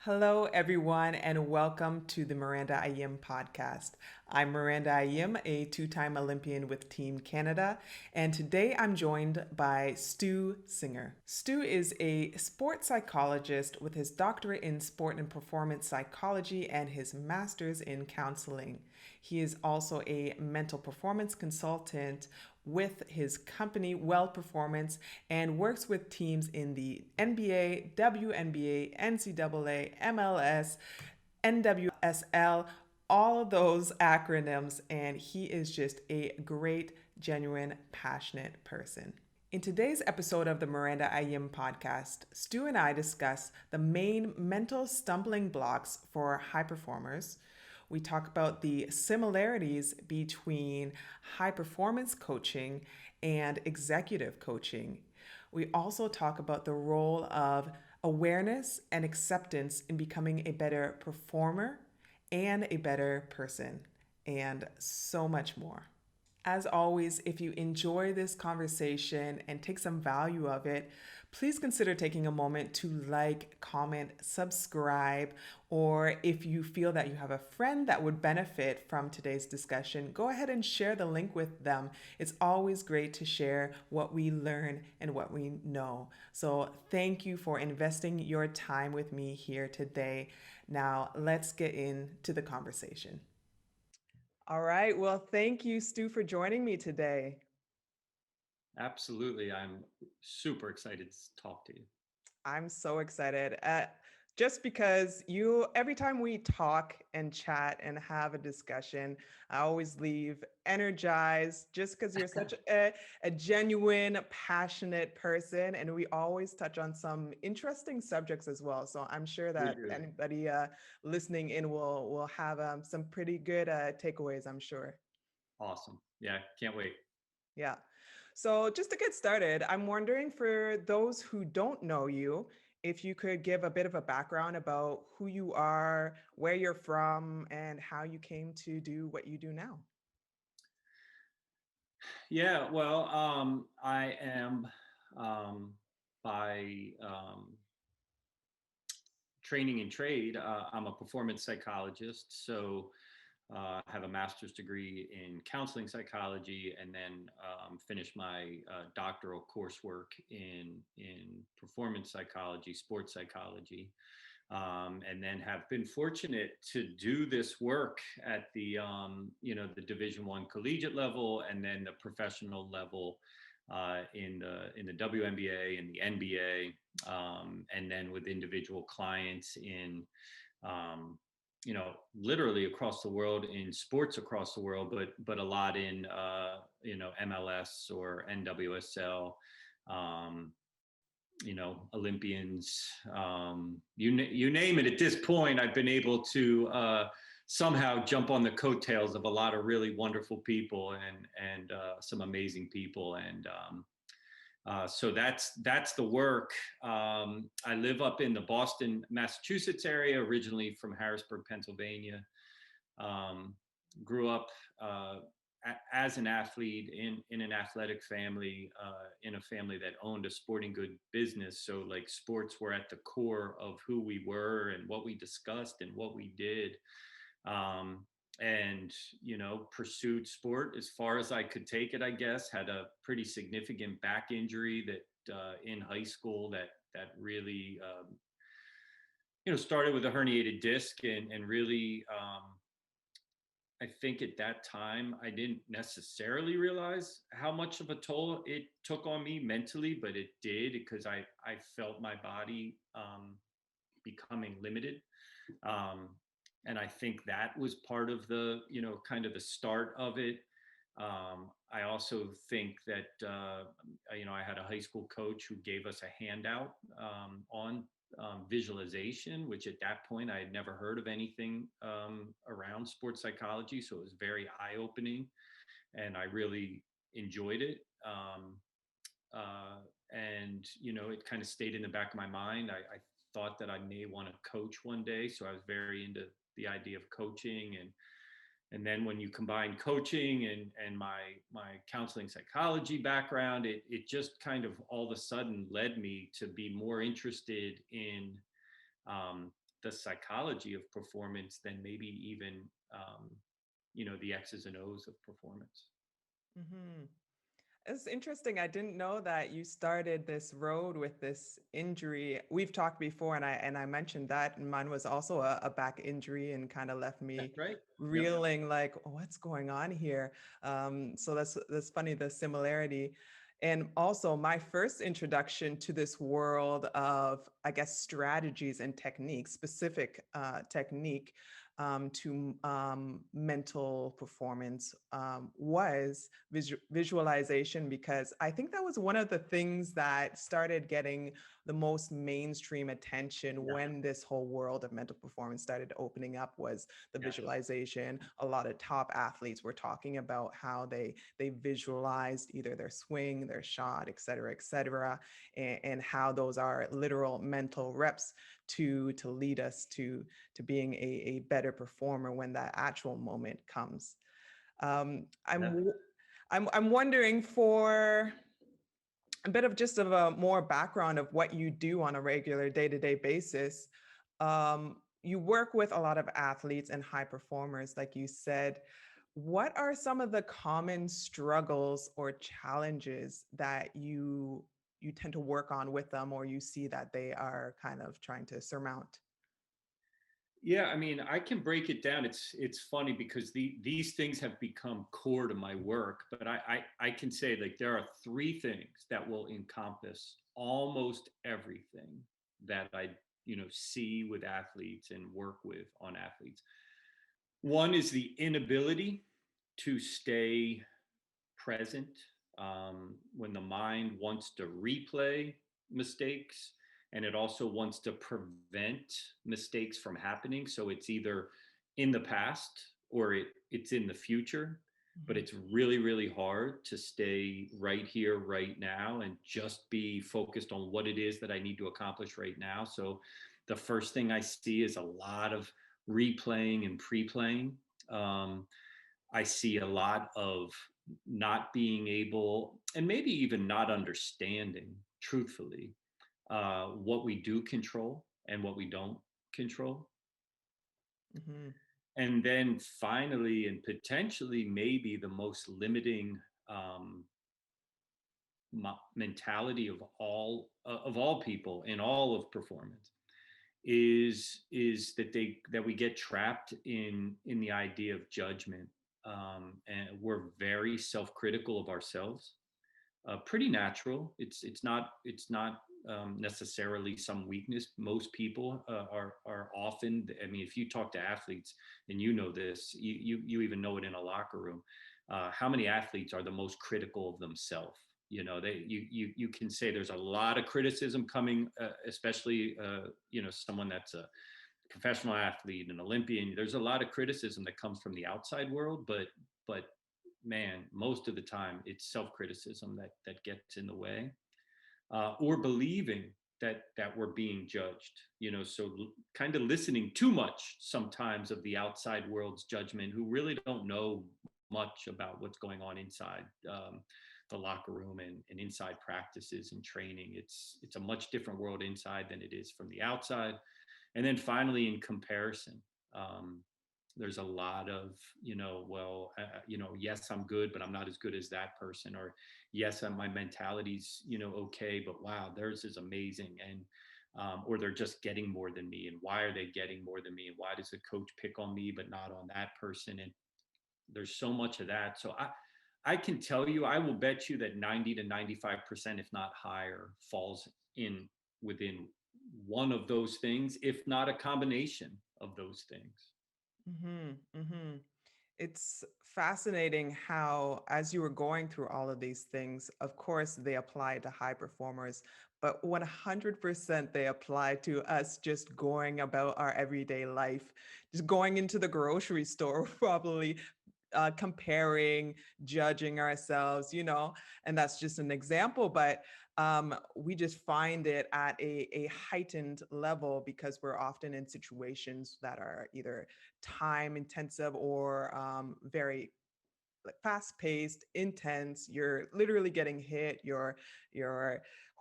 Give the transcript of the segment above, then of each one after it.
Hello, everyone, and welcome to the Miranda Ayim Podcast. I'm Miranda Ayim, a two-time Olympian with Team Canada, and today I'm joined by Stu Singer. Stu is a sports psychologist with his doctorate in sport and performance psychology and his master's in counseling. He is also a mental performance consultant with his company WellPerformance and works with teams in the NBA, WNBA, NCAA, MLS, NWSL, all of those acronyms, and he is just a great, genuine, passionate person. In today's episode of the Miranda Ayim podcast, Stu and I discuss the main mental stumbling blocks for high performers. We talk about the similarities between high performance coaching and executive coaching. We also talk about the role of awareness and acceptance in becoming a better performer and a better person, and so much more. As always, if you enjoy this conversation and take some value of it, please consider taking a moment to like, comment, subscribe, or if you feel that you have a friend that would benefit from today's discussion, go ahead and share the link with them. It's always great to share what we learn and what we know. So thank you for investing your time with me here today. Now let's get into the conversation. All right. Well, thank you, Stu, for joining me today. Absolutely. I'm super excited to talk to you. I'm so excited. Just because every time we talk and chat and have a discussion, I always leave energized just because you're such a genuine, passionate person. And we always touch on some interesting subjects as well. So I'm sure We that do. anybody listening in will have some pretty good takeaways, I'm sure. Awesome. Yeah, can't wait. Yeah. So, just to get started, I'm wondering for those who don't know you, if you could give a bit of a background about who you are, where you're from, and how you came to do what you do now. Yeah, well, I am um, by training and trade, I'm a performance psychologist. So I have a master's degree in counseling psychology, and then finished my doctoral coursework in performance psychology, sports psychology. And then have been fortunate to do this work at the the Division I collegiate level, and then the professional level in the WNBA and the NBA, and then with individual clients in literally across the world, in sports across the world, but a lot in MLS or NWSL. Um, Olympians, you name it. At this point, I've been able to somehow jump on the coattails of a lot of really wonderful people and some amazing people, and so that's the work. I live up in the Boston, Massachusetts area, originally from Harrisburg, Pennsylvania. Um, Grew up as an athlete in an athletic family, in a family that owned a sporting good business. So like sports were at the core of who we were and what we discussed and what we did. Um, and pursued sport as far as I could take it. I guess had a pretty significant back injury that in high school that really started with a herniated disc, and really I think at that time, I didn't necessarily realize how much of a toll it took on me mentally, but it did, because I felt my body becoming limited. Um, and I think that was part of the, kind of the start of it. I also think that, I had a high school coach who gave us a handout on visualization, which at that point I had never heard of anything around sports psychology. So it was very eye opening, and I really enjoyed it. And, it kind of stayed in the back of my mind. I thought that I may want to coach one day. So I was very into the idea of coaching, and then when you combine coaching and my counseling psychology background, it just kind of all of a sudden led me to be more interested in the psychology of performance than maybe even the X's and O's of performance. Hmm. It's interesting. I didn't know that you started this road with this injury. We've talked before, and I mentioned that, and mine was also a back injury, and kind of left me That's right. Yep. reeling like, what's going on here? So that's funny, the similarity. And also, my first introduction to this world of, I guess, strategies and techniques, specific technique to mental performance was visualization, because I think that was one of the things that started getting the most mainstream attention Yeah. when this whole world of mental performance started opening up, was the Yeah. visualization. A lot of top athletes were talking about how they visualized either their swing, their shot, et cetera, and how those are literal mental reps to lead us to being a better performer when that actual moment comes. Um, I'm Yeah. w- I'm wondering, for a bit of just of a more background of what you do on a regular day-to-day basis. You work with a lot of athletes and high performers, like you said. What are some of the common struggles or challenges that you tend to work on with them, or you see that they are kind of trying to surmount? Yeah, I mean, I can break it down. It's funny because these things have become core to my work, but I can say, like, there are three things that will encompass almost everything that I see with athletes and work with on athletes. One is the inability to stay present when the mind wants to replay mistakes, and it also wants to prevent mistakes from happening. So it's either in the past or it's in the future, but Mhm. it's really, really hard to stay right here, right now, and just be focused on what it is that I need to accomplish right now. So the first thing I see is a lot of replaying and pre-playing. Um, I see a lot of not being able, and maybe even not understanding, truthfully, what we do control and what we don't control. Mhm. And then finally, and potentially maybe the most limiting um, mentality of all people in all of performance is that we get trapped in the idea of judgment, and we're very self-critical of ourselves. Pretty natural. It's not necessarily some weakness. Most people are often. I mean, if you talk to athletes, and you know this, you even know it in a locker room. How many athletes are the most critical of themselves? You can say there's a lot of criticism coming, especially someone that's a professional athlete, an Olympian. There's a lot of criticism that comes from the outside world, but man, most of the time it's self-criticism that gets in the way, or believing that we're being judged. So kind of listening too much sometimes of the outside world's judgment, who really don't know much about what's going on inside the locker room and inside practices and training. It's a much different world inside than it is from the outside. And then finally, in comparison, um, there's a lot of yes, I'm good, but I'm not as good as that person. Or yes, my mentality's okay, but wow, theirs is amazing. And or they're just getting more than me, and why are they getting more than me, and why does the coach pick on me but not on that person? And there's so much of that. So I can tell you, I will bet you that 90 to 95%, if not higher, falls in within one of those things, if not a combination of those things. Mhm. Mhm. It's fascinating how, as you were going through all of these things, of course, they apply to high performers, but 100% they apply to us just going about our everyday life, just going into the grocery store, probably comparing, judging ourselves, and that's just an example. But we just find it at a heightened level because we're often in situations that are either time intensive or very like fast paced, intense. You're literally getting hit. You're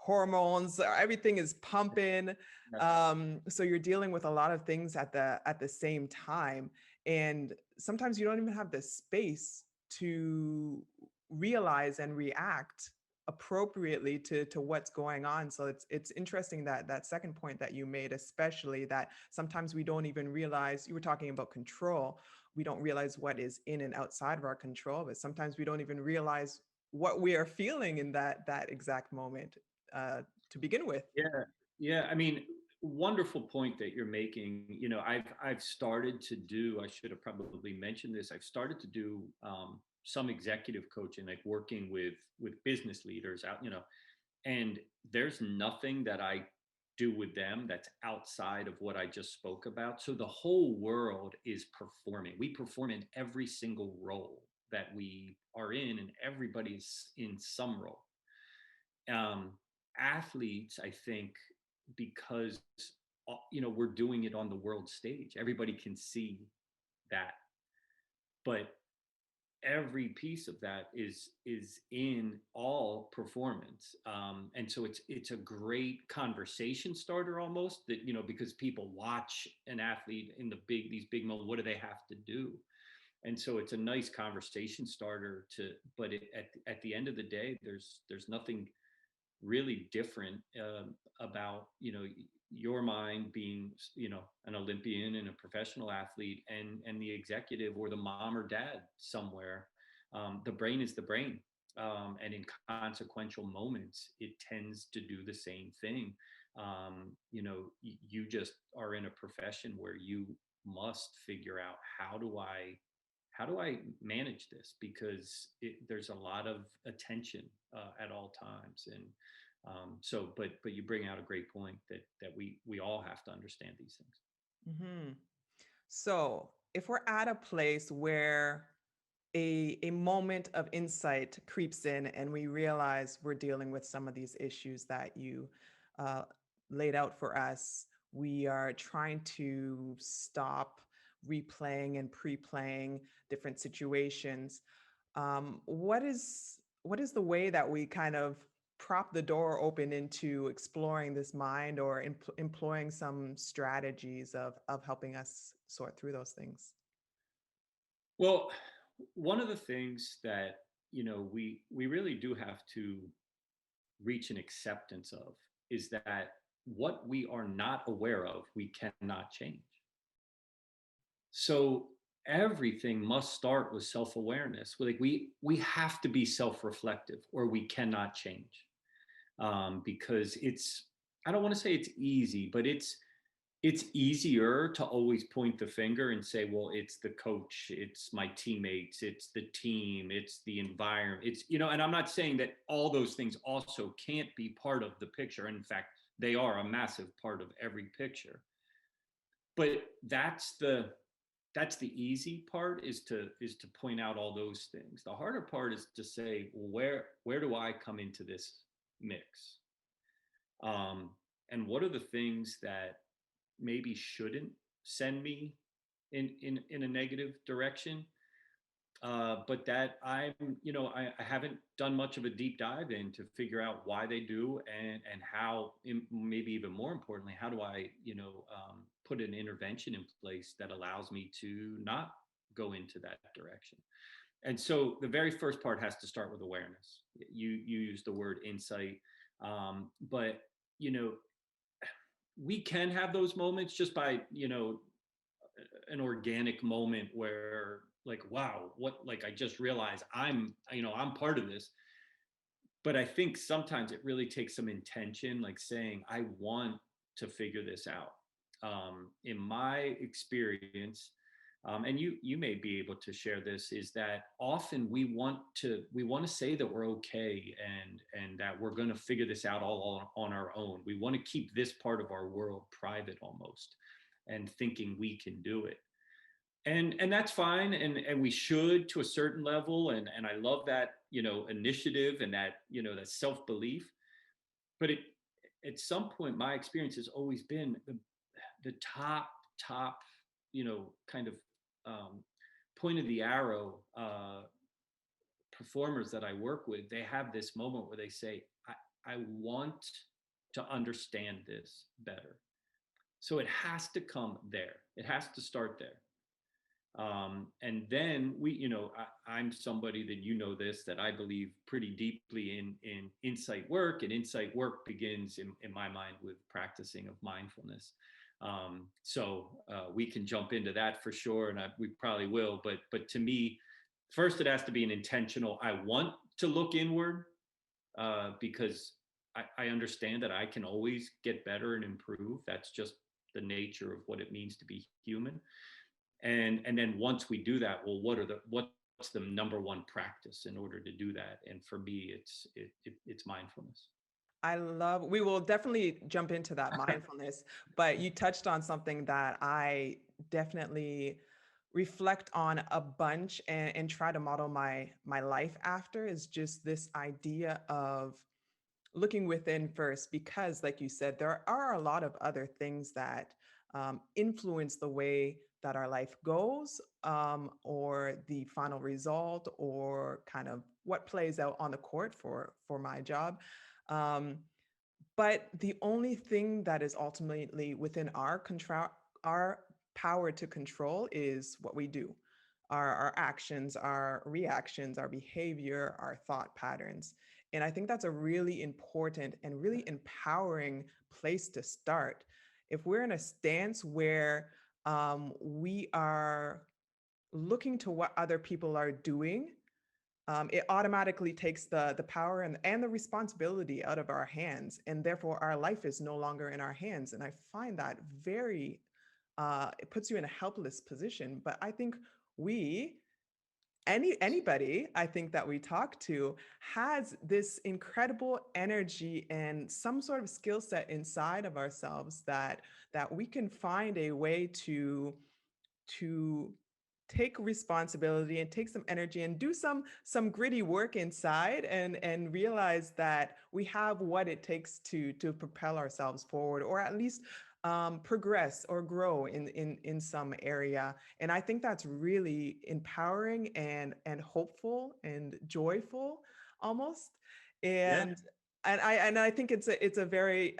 hormones, everything is pumping. Yes. So you're dealing with a lot of things at the same time. And sometimes you don't even have the space to realize and react appropriately to what's going on. So it's interesting that that second point that you made, especially that sometimes we don't even realize. You were talking about control. We don't realize what is in and outside of our control, but sometimes we don't even realize what we are feeling in that exact moment uh, to begin with. Yeah, yeah. I mean, wonderful point that you're making. You know, I've started to do. I should have probably mentioned this. I've started to do some executive coaching, like working with business leaders out. You know, and there's nothing that I do with them that's outside of what I just spoke about. So the whole world is performing. We perform in every single role that we are in, and everybody's in some role. um, Athletes, I think, because you know, we're doing it on the world stage. Everybody can see that, but every piece of that is in all performance. And so it's a great conversation starter almost, that, you know, because people watch an athlete in these big moments. What do they have to do? And so it's a nice conversation starter to, but at the end of the day, there's nothing really different about, you know, your mind being, you know, an Olympian and a professional athlete, and the executive or the mom or dad somewhere. The brain is the brain, and in consequential moments it tends to do the same thing. You know, you just are in a profession where you must figure out, how do I manage this, because there's a lot of attention at all times. And but you bring out a great point, that we all have to understand these things. Hmm. So if we're at a place where a moment of insight creeps in and we realize we're dealing with some of these issues that you uh, laid out for us, we are trying to stop replaying and pre-playing different situations. What is the way that we kind of prop the door open into exploring this mind, or employing some strategies of helping us sort through those things? Well, one of the things that, you know, we really do have to reach an acceptance of is that what we are not aware of, we cannot change. So everything must start with self-awareness. Like we have to be self-reflective, or we cannot change. Because it's, I don't want to say it's easy, but it's easier to always point the finger and say, well, it's the coach, it's my teammates, it's the team, it's the environment, it's, you know. And I'm not saying that all those things also can't be part of the picture. In fact, they are a massive part of every picture. But that's the easy part, is to point out all those things. The harder part is to say, well, where do I come into this mix? um, and what are the things that maybe shouldn't send me in a negative direction, but that I'm, you know, I haven't done much of a deep dive in to figure out why they do, and how, maybe even more importantly, how do I, you know, put an intervention in place that allows me to not go into that direction. And so the very first part has to start with awareness. You use the word insight, but, you know, we can have those moments just by, you know, an organic moment where, like, wow, what, like, I just realized I'm, you know, I'm part of this. But I think sometimes it really takes some intention, like saying, I want to figure this out. In my experience, and you may be able to share this, is that often we want to say that we're okay, and that we're going to figure this out all on our own. We want to keep this part of our world private almost, and thinking we can do it. And that's fine, and we should, to a certain level, and I love that, you know, initiative, and that, you know, that self-belief. But at some point, my experience has always been the top, you know, kind of, um, point of the arrow, performers that I work with. They have this moment where they say, I want to understand this better. So it has to come there. It has to start there. And then I'm somebody that this, that I believe pretty deeply in insight work, and insight work begins in my mind with practicing of mindfulness. We can jump into that for sure, and we probably will. But to me, first it has to be an intentional. I want to look inward because I understand that I can always get better and improve. That's just the nature of what it means to be human. And then once we do that, well, what's the number one practice in order to do that? And for me, it's mindfulness. We will definitely jump into that mindfulness, but you touched on something that I definitely reflect on a bunch and try to model my life after, is just this idea of looking within first, because like you said, there are a lot of other things that influence the way that our life goes, or the final result, or kind of what plays out on the court for my job. um, but the only thing that is ultimately within our control, our power to control, is what we do, our actions, our reactions, our behavior, our thought patterns. And I think that's a really important and really empowering place to start. If we're in a stance where we are looking to what other people are doing, it automatically takes the power and the responsibility out of our hands. And therefore, our life is no longer in our hands. And I find that it puts you in a helpless position. But I think we, anybody I think that we talk to, has this incredible energy and some sort of skill set inside of ourselves that we can find a way to take responsibility and take some energy and do some gritty work inside, and realize that we have what it takes to propel ourselves forward, or at least progress or grow in some area. And I think that's really empowering and hopeful and joyful almost. Yeah. And I think it's a very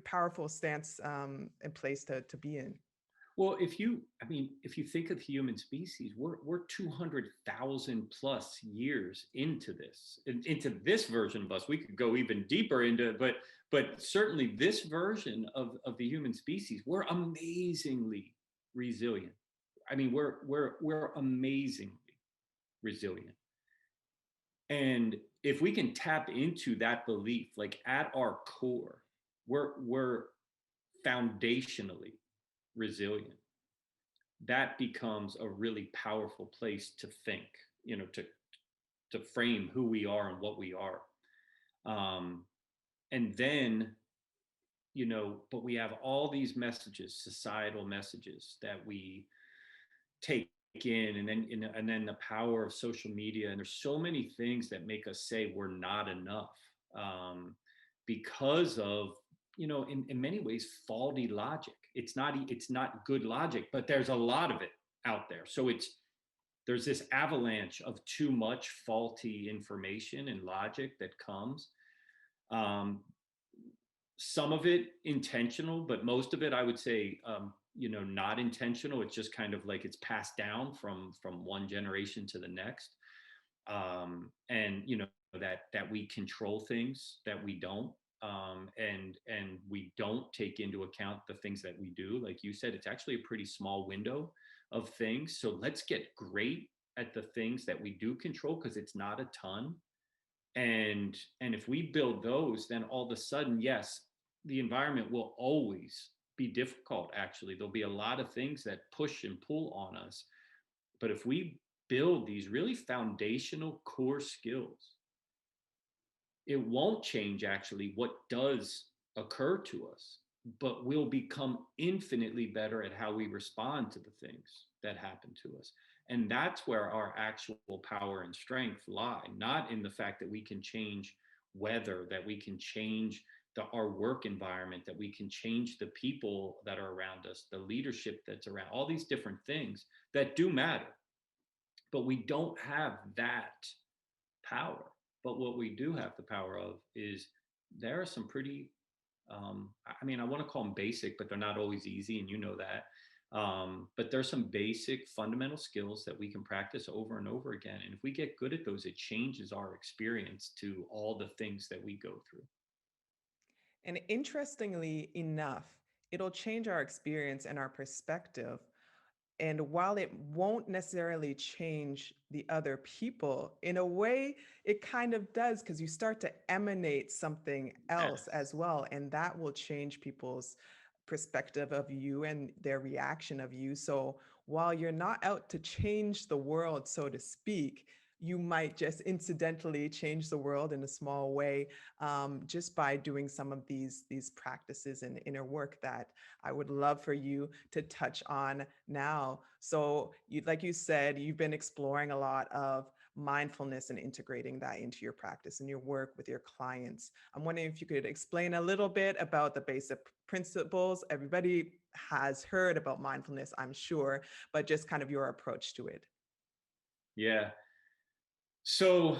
powerful stance and place to be in. Well, if you think of the human species, we're 200,000 plus years into this version of us. We could go even deeper into it, but certainly this version of the human species, we're amazingly resilient. I mean, we're amazingly resilient. And if we can tap into that belief, like at our core, we're foundationally resilient. That becomes a really powerful place to think, to frame who we are and what we are. And then, but we have all these messages, societal messages that we take in, and then the power of social media. And there's so many things that make us say we're not enough, because of, in many ways, faulty logic. It's not good logic, but there's a lot of it out there. So there's this avalanche of too much faulty information and logic that comes. Some of it intentional, but most of it, I would say, not intentional. It's just kind of like it's passed down from one generation to the next. And that we control things that we don't. And we don't take into account the things that we do. Like you said, it's actually a pretty small window of things. So let's get great at the things that we do control, because it's not a ton. And if we build those, then all of a sudden, yes, the environment will always be difficult. Actually, there'll be a lot of things that push and pull on us. But if we build these really foundational core skills, it won't change actually what does occur to us, but we'll become infinitely better at how we respond to the things that happen to us. And that's where our actual power and strength lie, not in the fact that we can change weather, that we can change our work environment, that we can change the people that are around us, the leadership that's around, all these different things that do matter. But we don't have that power. But what we do have the power of is there are some pretty, I mean, I want to call them basic, but they're not always easy, and you know that. But there's some basic fundamental skills that we can practice over and over again. And if we get good at those, it changes our experience to all the things that we go through. And interestingly enough, it'll change our experience and our perspective. And while it won't necessarily change the other people, in a way, it kind of does because you start to emanate something else Yes. as well. And that will change people's perspective of you and their reaction of you. So while you're not out to change the world, so to speak, you might just incidentally change the world in a small way, just by doing some of these practices and inner work that I would love for you to touch on now. So, like you said, you've been exploring a lot of mindfulness and integrating that into your practice and your work with your clients. I'm wondering if you could explain a little bit about the basic principles. Everybody has heard about mindfulness, I'm sure, but just kind of your approach to it. Yeah. So,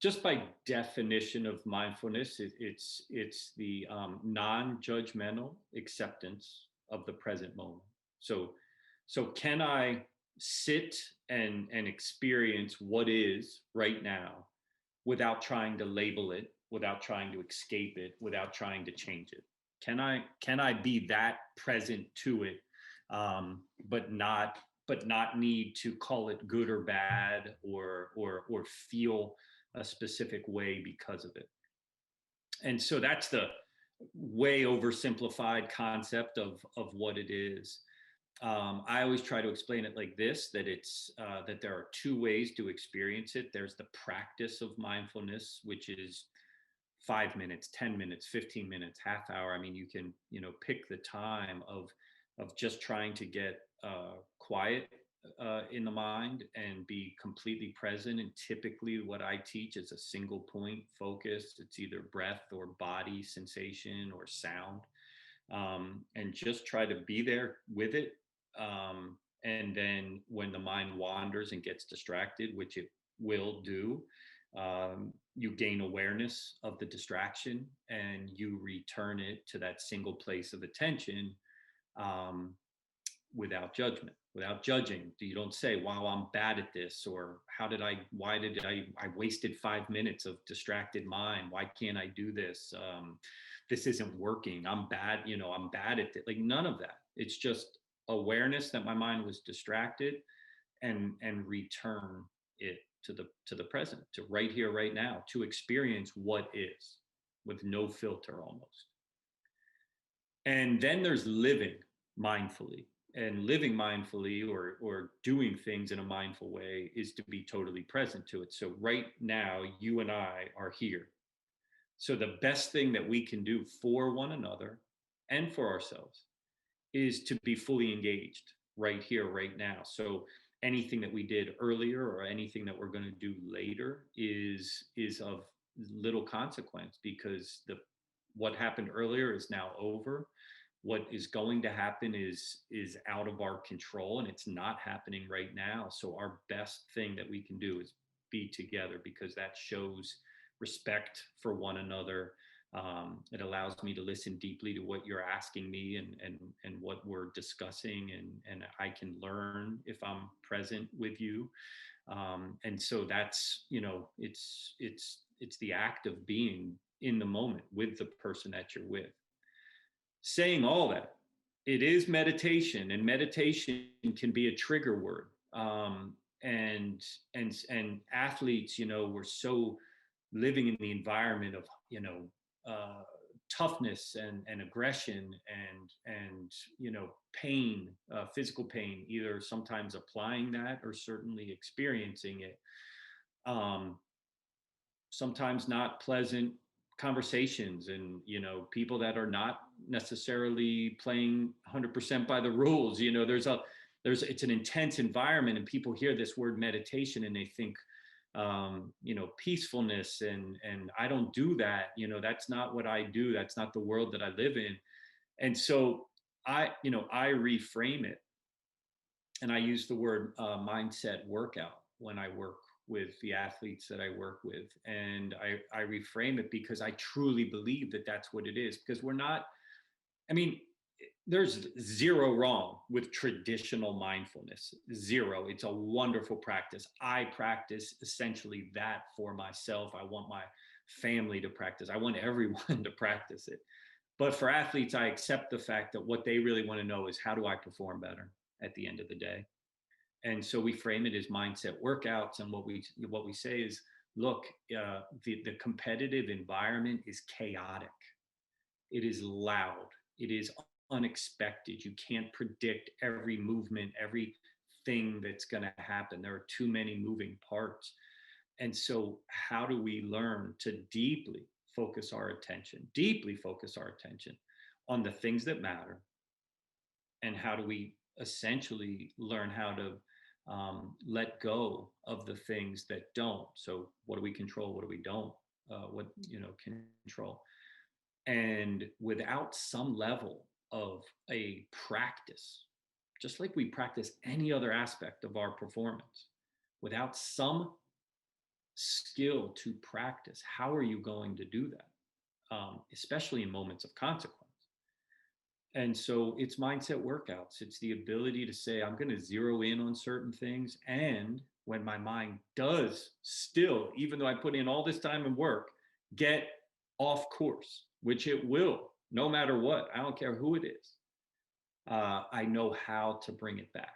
just by definition of mindfulness, it's the non-judgmental acceptance of the present moment. So can I sit and experience what is right now without trying to label it, without trying to escape it, without trying to change it? Can I be that present to it, but not need to call it good or bad, or feel a specific way because of it? And so that's the way oversimplified concept of what it is. I always try to explain it like this: that it's that there are two ways to experience it. There's the practice of mindfulness, which is 5 minutes, 10 minutes, 15 minutes, half hour. I mean, you can, pick the time of just trying to get quiet in the mind and be completely present. And typically, what I teach is a single point focus. It's either breath or body sensation or sound, and just try to be there with it. And then when the mind wanders and gets distracted, which it will do, you gain awareness of the distraction and you return it to that single place of attention, um, without judgment, without judging. You don't say, wow, I'm bad at this, or why did I wasted 5 minutes of distracted mind. Why can't I do this? This isn't working. I'm bad, I'm bad at it. Like, none of that. It's just awareness that my mind was distracted, and return it to the present, to right here, right now, to experience what is with no filter almost. And then there's living mindfully. And living mindfully, or doing things in a mindful way, is to be totally present to it. So right now, you and I are here. So the best thing that we can do for one another and for ourselves is to be fully engaged right here, right now. So anything that we did earlier or anything that we're going to do later is of little consequence, because what happened earlier is now over. What is going to happen is out of our control, and it's not happening right now. So our best thing that we can do is be together, because that shows respect for one another. It allows me to listen deeply to what you're asking me, and what we're discussing, and I can learn if I'm present with you. And so that's, it's the act of being in the moment with the person that you're with. Saying all that, it is meditation, and meditation can be a trigger word. And athletes, we're so living in the environment of, toughness and aggression and pain, physical pain, either sometimes applying that or certainly experiencing it. Um, Sometimes not pleasant conversations, and people that are not necessarily playing 100% by the rules. It's an intense environment, and people hear this word meditation and they think, peacefulness, and I don't do that. That's not what I do. That's not the world that I live in. And so I reframe it, and I use the word mindset workout when I work with the athletes that I work with. And I reframe it because I truly believe that that's what it is. Because we're not, I mean, there's zero wrong with traditional mindfulness. Zero. It's a wonderful practice. I practice essentially that for myself. I want my family to practice. I want everyone to practice it. But for athletes, I accept the fact that what they really want to know is, how do I perform better at the end of the day? And so we frame it as mindset workouts. And what we say is, look, the competitive environment is chaotic. It is loud. It is unexpected. You can't predict every movement, everything that's going to happen. There are too many moving parts. And so how do we learn to deeply focus our attention on the things that matter? And how do we essentially learn how to let go of the things that don't? So what do we control? What do we don't? What control? And without some level of a practice, just like we practice any other aspect of our performance, without some skill to practice, how are you going to do that? Especially in moments of consequence. And so it's mindset workouts. It's the ability to say, I'm going to zero in on certain things. And when my mind does still, even though I put in all this time and work, get off course, which it will, no matter what, I don't care who it is, I know how to bring it back.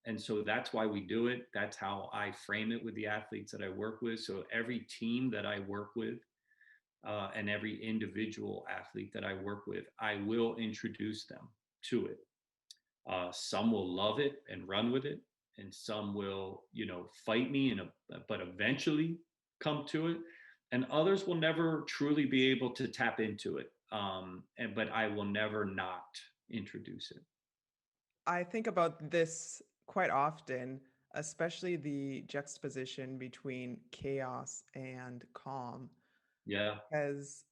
And so that's why we do it. That's how I frame it with the athletes that I work with. So every team that I work with, and every individual athlete that I work with, I will introduce them to it. Some will love it and run with it, and some will, fight me, but eventually come to it. And others will never truly be able to tap into it. But I will never not introduce it. I think about this quite often, especially the juxtaposition between chaos and calm. Yeah. Because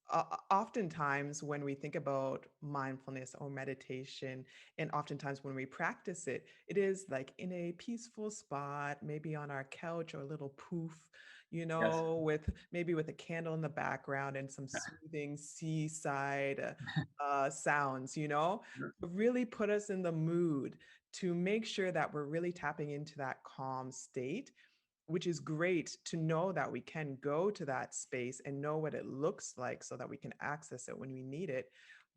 oftentimes when we think about mindfulness or meditation, and oftentimes when we practice it, it is like in a peaceful spot, maybe on our couch or a little poof, Yes. with maybe with a candle in the background and some soothing seaside sounds, really put us in the mood to make sure that we're really tapping into that calm state, which is great to know that we can go to that space and know what it looks like so that we can access it when we need it.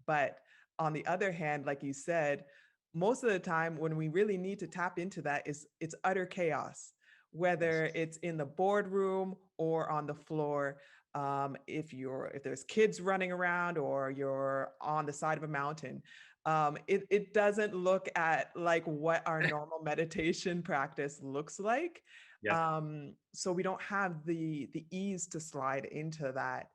But on the other hand, like you said, most of the time when we really need to tap into that is it's utter chaos, Yes. whether it's in the boardroom or on the floor. If there's kids running around or you're on the side of a mountain, it doesn't look at like what our normal meditation practice looks like. Yeah. So we don't have the ease to slide into that,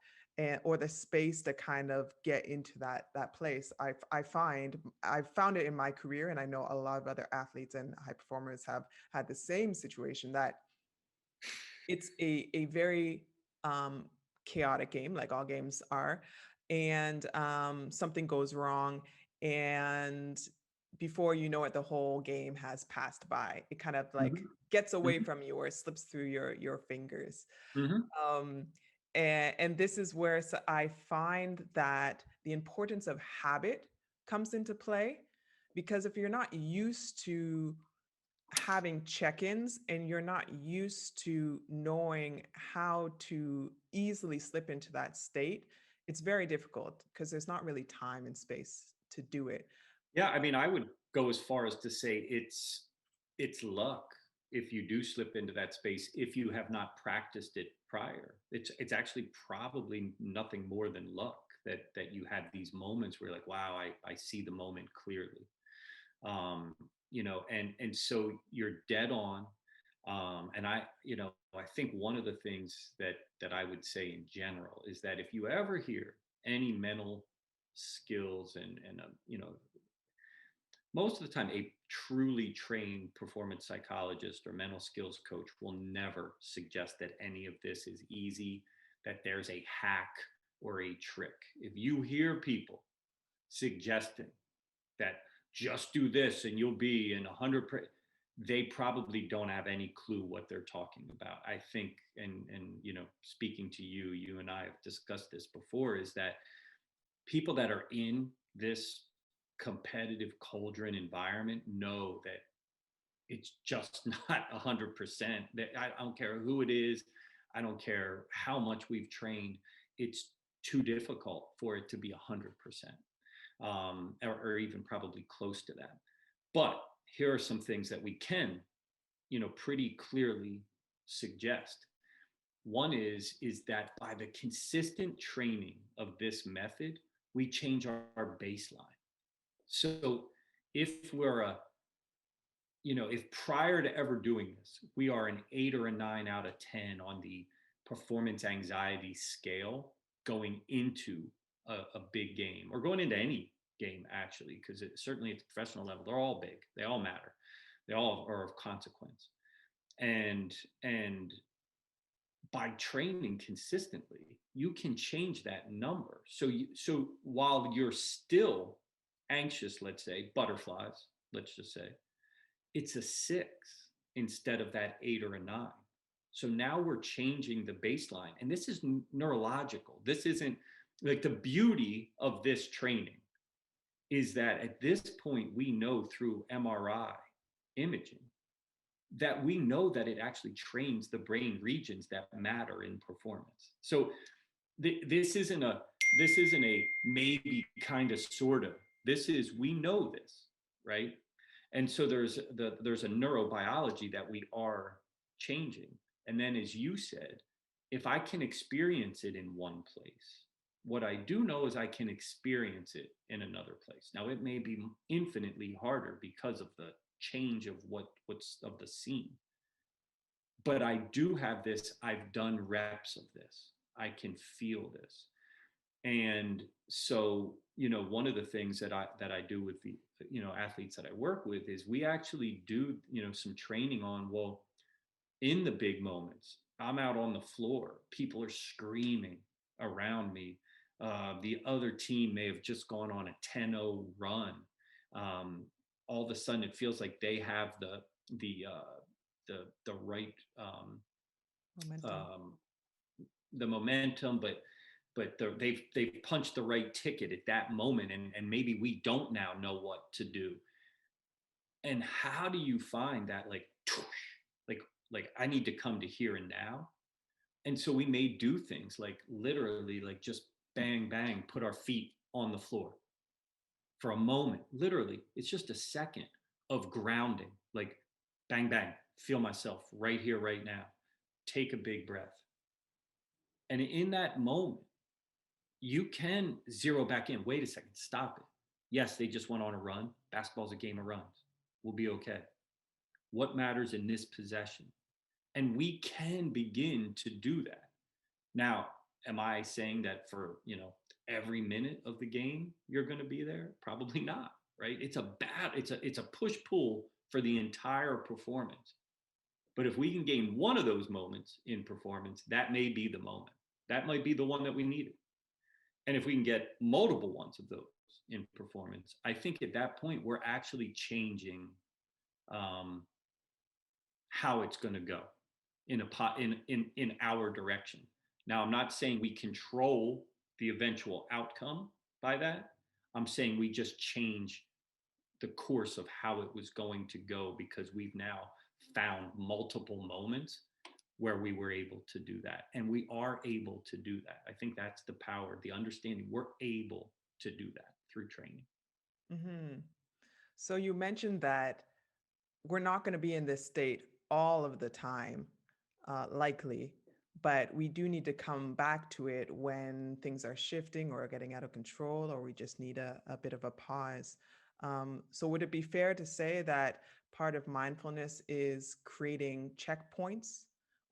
or the space to kind of get into that place. I've found it in my career, and I know a lot of other athletes and high performers have had the same situation, that it's a very chaotic game, like all games are, and something goes wrong, and before you know it, the whole game has passed by. It kind of like Mhm. gets away Mhm. from you, or it slips through your fingers. Mhm. Um, and this is where I find that the importance of habit comes into play, because if you're not used to having check-ins and you're not used to knowing how to easily slip into that state, it's very difficult because there's not really time and space to do it. Yeah, I mean, I would go as far as to say it's luck if you do slip into that space, if you have not practiced it prior. It's actually probably nothing more than luck that you have these moments where you're like, wow, I see the moment clearly. And so you're dead on. And I think one of the things that I would say in general is that if you ever hear any mental skills and most of the time, a truly trained performance psychologist or mental skills coach will never suggest that any of this is easy, that there's a hack or a trick. If you hear people suggesting that just do this and you'll be in 100%, they probably don't have any clue what they're talking about. I think, and speaking to you, you and I have discussed this before, is that people that are in this competitive cauldron environment know that it's just not 100%. That I don't care who it is, I don't care how much we've trained. It's too difficult for it to be 100%, or even probably close to that. But here are some things that we can, pretty clearly suggest. One is that by the consistent training of this method, we change our baseline. So if we're if prior to ever doing this, we are an 8 or a 9 out of 10 on the performance anxiety scale going into a big game, or going into any game, actually, because certainly at the professional level, they're all big, they all matter, they all are of consequence. And by training consistently, you can change that number. So while you're still anxious, let's say butterflies, let's just say, it's a 6 instead of that 8 or a 9. So now we're changing the baseline. And this is neurological. This isn't like, the beauty of this training is that at this point, we know through MRI imaging that we know that it actually trains the brain regions that matter in performance. So this isn't a maybe, kind of, sort of. This is, we know this, right? And so there's a neurobiology that we are changing. And then, as you said, if I can experience it in one place, what I do know is I can experience it in another place. Now, it may be infinitely harder because of the change of what's of the scene. But I do have this, I've done reps of this. I can feel this. And so, one of the things that I do with the, athletes that I work with is we actually do, some training on, well, in the big moments, I'm out on the floor, people are screaming around me. The other team may have just gone on a 10-0 run. All of a sudden, it feels like they have the right Momentum. the momentum, but they've punched the right ticket at that moment, and maybe we don't now know what to do. And how do you find that, like I need to come to here and now? And so we may do things like, literally, like, just bang bang, put our feet on the floor for a moment. Literally, it's just a second of grounding, like, bang bang, feel myself right here, right now, take a big breath. And in that moment, you can zero back in. Wait a second, stop it. Yes, they just went on a run. Basketball's a game of runs. We'll be okay. What matters in this possession? And we can begin to do that. Now, am I saying that for, every minute of the game you're going to be there? Probably not, right? It's a push-pull for the entire performance. But if we can gain one of those moments in performance, that may be the moment. That might be the one that we needed. And if we can get multiple ones of those in performance, I think at that point we're actually changing how it's going to go in our direction. Now, I'm not saying we control the eventual outcome by that. I'm saying we just change the course of how it was going to go, because we've now found multiple moments where we were able to do that. And we are able to do that. I think that's the power, the understanding. We're able to do that through training. Mm-hmm. So you mentioned that we're not going to be in this state all of the time, likely, but we do need to come back to it when things are shifting or getting out of control, or we just need a bit of a pause. So would it be fair to say that part of mindfulness is creating checkpoints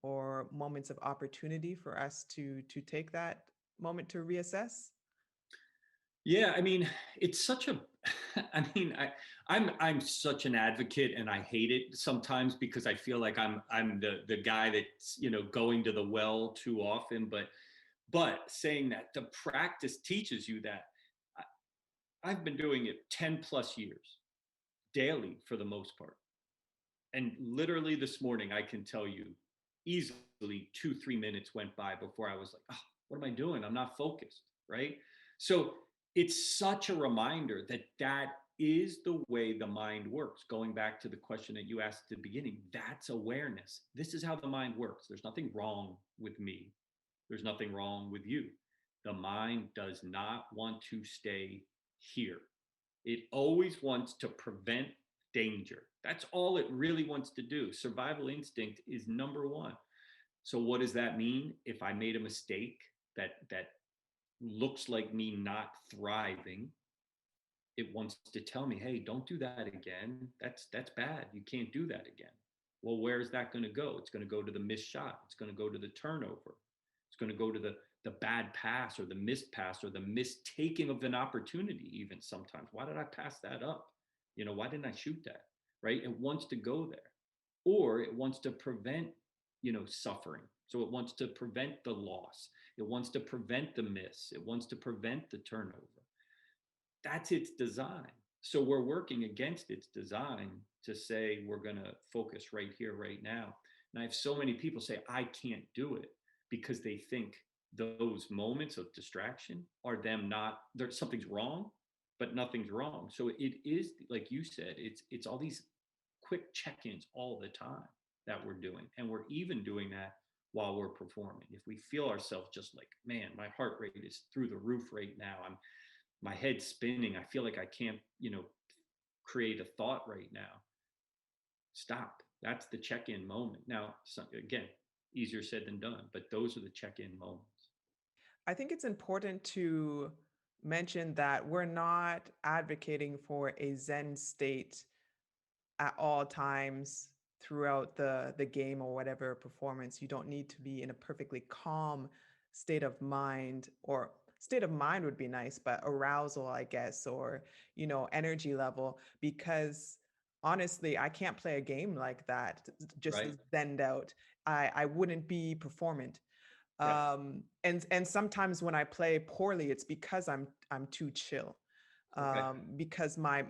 or moments of opportunity for us to take that moment to reassess? Yeah, I mean, it's such a I'm such an advocate, and I hate it sometimes because I feel like I'm the guy that's, going to the well too often, but saying that the practice teaches you that. I've been doing it 10 plus years, daily for the most part. And literally this morning, I can tell you easily 2-3 minutes went by before I was like, oh, what am I doing? I'm not focused, right? So it's such a reminder that that is the way the mind works. Going back to the question that you asked at the beginning, that's awareness. This is how the mind works. There's nothing wrong with me. There's nothing wrong with you. The mind does not want to stay here. It always wants to prevent danger. That's all it really wants to do. Survival instinct is number one. So what does that mean? If I made a mistake that looks like me not thriving, it wants to tell me, hey, don't do that again. That's bad. You can't do that again. Well, where's that going to go? It's going to go to the missed shot. It's going to go to the turnover. It's going to go to the bad pass or the missed pass or the mistaking of an opportunity, even sometimes. Why did I pass that up? Why didn't I shoot that? Right? It wants to go there. Or it wants to prevent, suffering. So it wants to prevent the loss. It wants to prevent the miss. It wants to prevent the turnover. That's its design. So we're working against its design to say we're going to focus right here, right now. And I have so many people say, I can't do it because they think those moments of distraction are them not, there's something's wrong, but nothing's wrong. So it is, like you said, it's all these quick check-ins all the time that we're doing. And we're even doing that while we're performing. If we feel ourselves just like, man, my heart rate is through the roof right now. My head's spinning. I feel like I can't, create a thought right now. Stop. That's the check-in moment. Now, again, easier said than done, but those are the check-in moments. I think it's important to mention that we're not advocating for a Zen state at all times throughout the game or whatever performance. You don't need to be in a perfectly calm state of mind, or state of mind would be nice, but arousal, I guess, or energy level, because honestly, I can't play a game like that just Right? as zenned out. I wouldn't be performant. Yes. And sometimes when I play poorly, it's because I'm too chill. Okay. Because my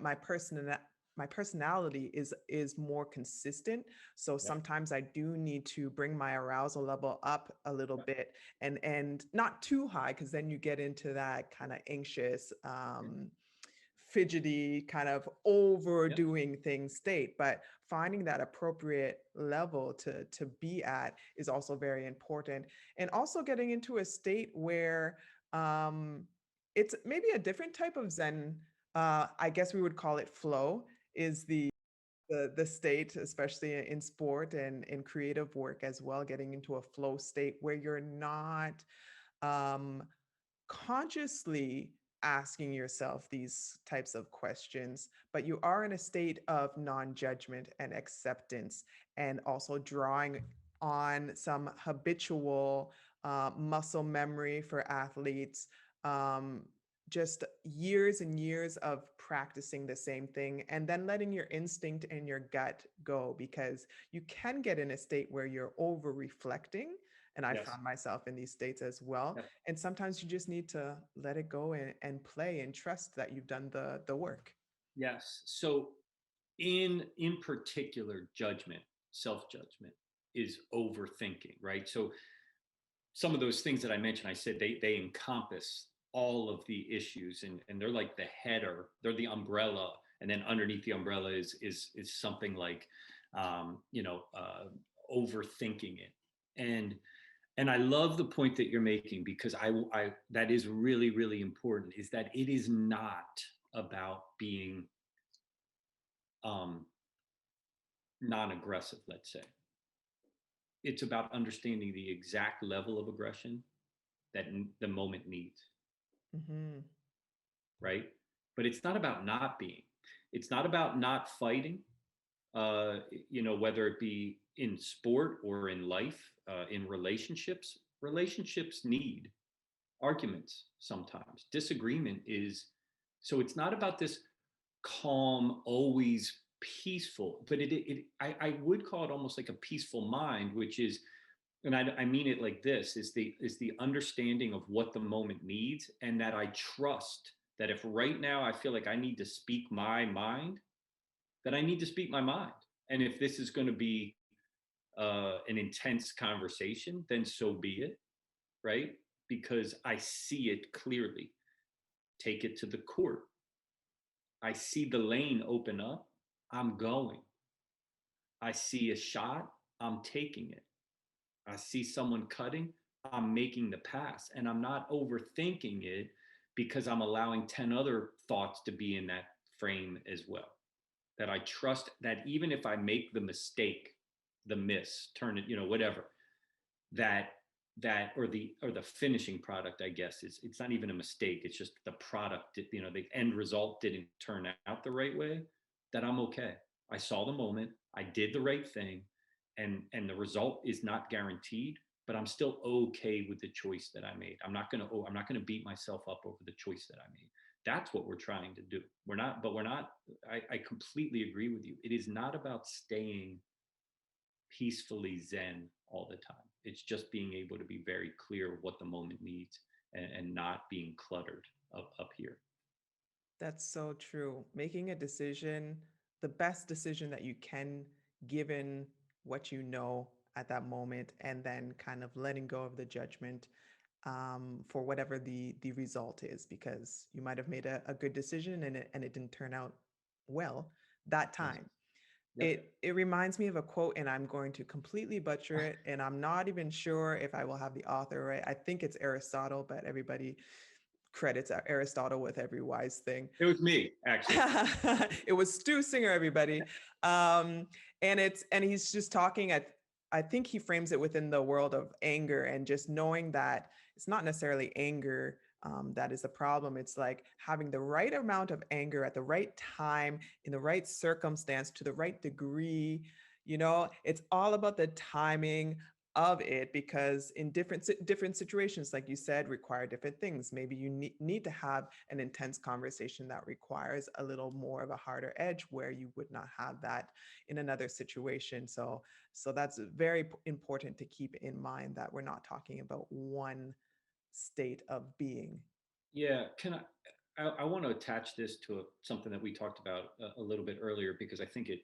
personality is more consistent. So Yep. sometimes I do need to bring my arousal level up a little Yep. bit, and not too high, because then you get into that kind of anxious, fidgety, kind of Yep. overdoing things state. But finding that appropriate level to be at is also very important. And also getting into a state where it's maybe a different type of Zen. I guess we would call it flow, is the state, especially in sport and in creative work as well, getting into a flow state where you're not um, consciously asking yourself these types of questions, but you are in a state of non-judgment and acceptance, and also drawing on some habitual muscle memory for athletes, um, just years and years of practicing the same thing, and then letting your instinct and your gut go, because you can get in a state where you're over reflecting. And I Yes. found myself in these states as well. Yep. And sometimes you just need to let it go and play and trust that you've done the work. Yes. So in particular, judgment, self-judgment is overthinking, right? So some of those things that I mentioned, I said they encompass all of the issues, and they're like the header, they're the umbrella, and then underneath the umbrella is something like overthinking it. And I love the point that you're making, because I that is really, really important, is that it is not about being um, non-aggressive, let's say. It's about understanding the exact level of aggression that the moment needs, Hmm. right? But it's not about not being. It's not about not fighting. Whether it be in sport or in life, in relationships. Relationships need arguments sometimes. Disagreement is, so it's not about this calm, always peaceful, but I would call it almost like a peaceful mind, which is, and I mean it like this, is the understanding of what the moment needs, and that I trust that if right now I feel like I need to speak my mind, that I need to speak my mind. And if this is going to be an intense conversation, then so be it, right? Because I see it clearly. Take it to the court. I see the lane open up. I'm going. I see a shot. I'm taking it. I see someone cutting. I'm making the pass. And I'm not overthinking it because I'm allowing 10 other thoughts to be in that frame as well. That I trust that even if I make the mistake, the miss, turn it, whatever, that or the finishing product, I guess, is, it's not even a mistake. It's just the product, the end result didn't turn out the right way, that I'm okay. I saw the moment, I did the right thing, and the result is not guaranteed, but I'm still okay with the choice that I made. I'm not gonna beat myself up over the choice that I made. That's what we're trying to do. We're not, I completely agree with you. It is not about staying peacefully zen all the time. It's just being able to be very clear what the moment needs, and not being cluttered up here. That's so true. Making a decision, the best decision that you can, given what you know at that moment, and then kind of letting go of the judgment for whatever the result is, because you might have made a good decision and it didn't turn out well that Yes. time. Yep. It reminds me of a quote, and I'm going to completely butcher it, and I'm not even sure if I will have the author right. I think it's Aristotle, but everybody credits Aristotle with every wise thing. It was me, actually. It was Stu Singer, everybody. Um, and he's just talking at, I think he frames it within the world of anger, and just knowing that it's not necessarily anger that is the problem. It's like having the right amount of anger at the right time, in the right circumstance, to the right degree. It's all about the timing of it, because in different situations, like you said, require different things. Maybe you need to have an intense conversation that requires a little more of a harder edge, where you would not have that in another situation. So that's very important to keep in mind, that we're not talking about one state of being. Yeah, I want to attach this to something that we talked about a little bit earlier, because I think it,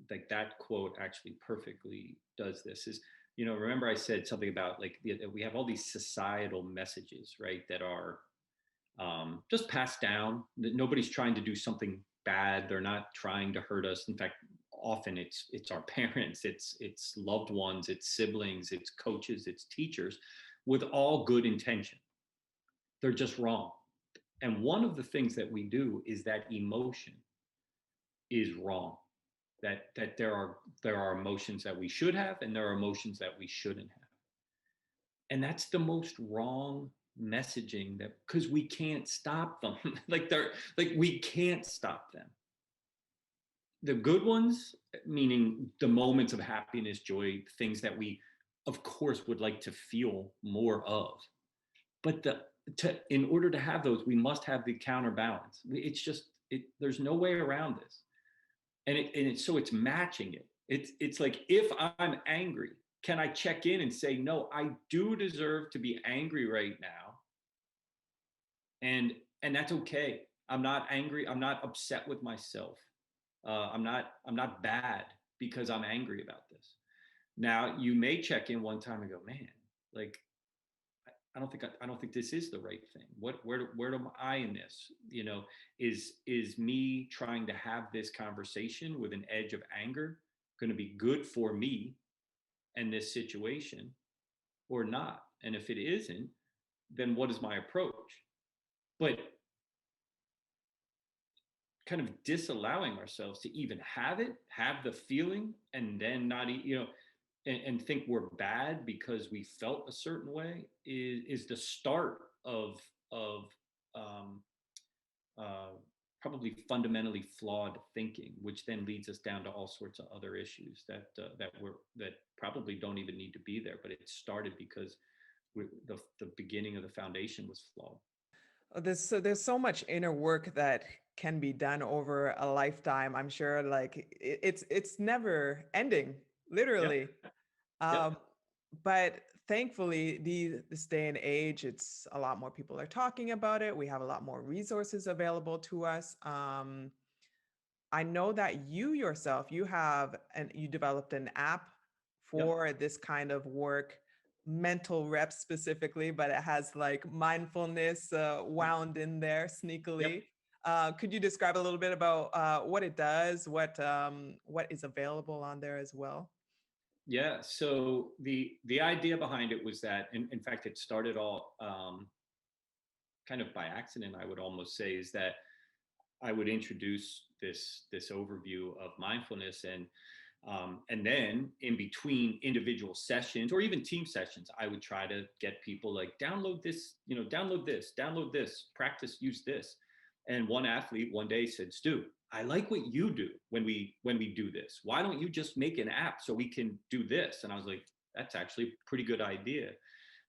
like, that quote actually perfectly does this. Is, remember I said something about, like, we have all these societal messages, right, that are just passed down. That nobody's trying to do something bad. They're not trying to hurt us. In fact, often it's our parents, it's loved ones, it's siblings, it's coaches, it's teachers, with all good intention. They're just wrong. And one of the things that we do is that emotion is wrong. That there are emotions that we should have, and there are emotions that we shouldn't have. And that's the most wrong messaging, that, because we can't stop them. We can't stop them. The good ones, meaning the moments of happiness, joy, things that we of course would like to feel more of. But in order to have those, we must have the counterbalance. It's just, there's no way around this. So it's matching it. It's like, if I'm angry, can I check in and say, no, I do deserve to be angry right now, and that's okay. I'm not angry. I'm not upset with myself. I'm not bad because I'm angry about this. Now, you may check in one time and go, man, like, I don't think this is the right thing. Where am I in this? Is me trying to have this conversation with an edge of anger going to be good for me and this situation, or not? And if it isn't, then what is my approach? But kind of disallowing ourselves to even have the feeling, and then not, and think we're bad because we felt a certain way, is the start of um, uh, probably fundamentally flawed thinking, which then leads us down to all sorts of other issues that probably don't even need to be there. But it started because the beginning of the foundation was flawed. There's so much inner work that can be done over a lifetime. I'm sure, like it's never ending, Yep. literally. Yep. Um, but thankfully, this day and age, it's a lot more people are talking about it. We have a lot more resources available to us. I know that you yourself, you developed an app Yep. for this kind of work, mental reps specifically, but it has like mindfulness Yep. wound in there Yep. sneakily. Could you describe a little bit about what it does, what is available on there as well? Yeah. So the idea behind it was that, in fact, it started all kind of by accident. I would almost say is that I would introduce this overview of mindfulness, and then in between individual sessions or even team sessions, I would try to get people like download this, download this, practice, use this. And one athlete one day said, Stu, I like what you do when we do this. Why don't you just make an app so we can do this? And I was like, that's actually a pretty good idea.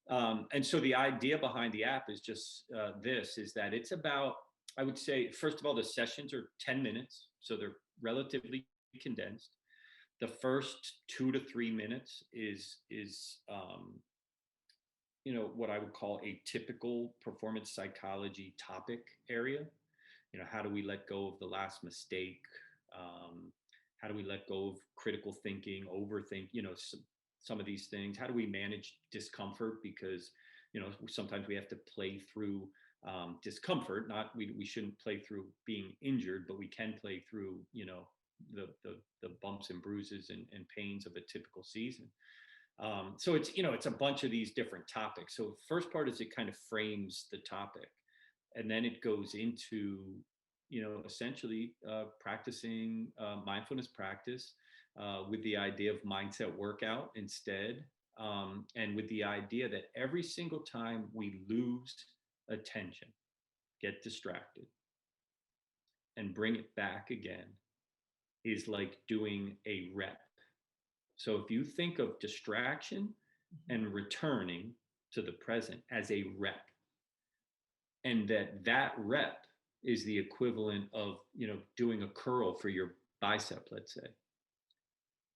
And so the idea behind the app is just this: is that it's about, I would say, first of all, the sessions are 10 minutes, so they're relatively condensed. The first 2 to 3 minutes is what I would call a typical performance psychology topic area. How do we let go of the last mistake? How do we let go of critical thinking, overthink? Some of these things. How do we manage discomfort? Because sometimes we have to play through discomfort. Not we shouldn't play through being injured, but we can play through the bumps and bruises and pains of a typical season. So it's a bunch of these different topics. So first part is it kind of frames the topic, and then it goes into essentially practicing mindfulness practice with the idea of mindset workout instead, and with the idea that every single time we lose attention, get distracted, and bring it back again, is like doing a rep. So if you think of distraction Mhm. and returning to the present as a rep, and that rep is the equivalent of doing a curl for your bicep, let's say,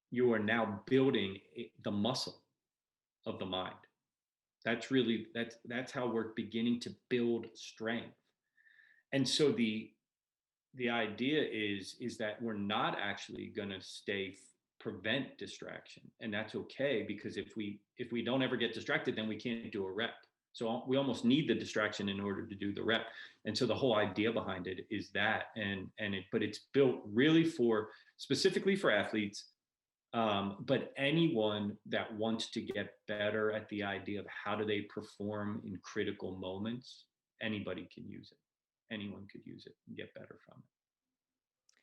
you are now building the muscle of the mind. That's how we're beginning to build strength. And so the idea is that we're not actually going to prevent distraction, and that's okay, because if we don't ever get distracted, then we can't do a rep. So we almost need the distraction in order to do the rep. And so the whole idea behind it is that, but it's built really specifically for athletes, but anyone that wants to get better at the idea of how do they perform in critical moments, anybody can use it. Anyone could use it and get better from it.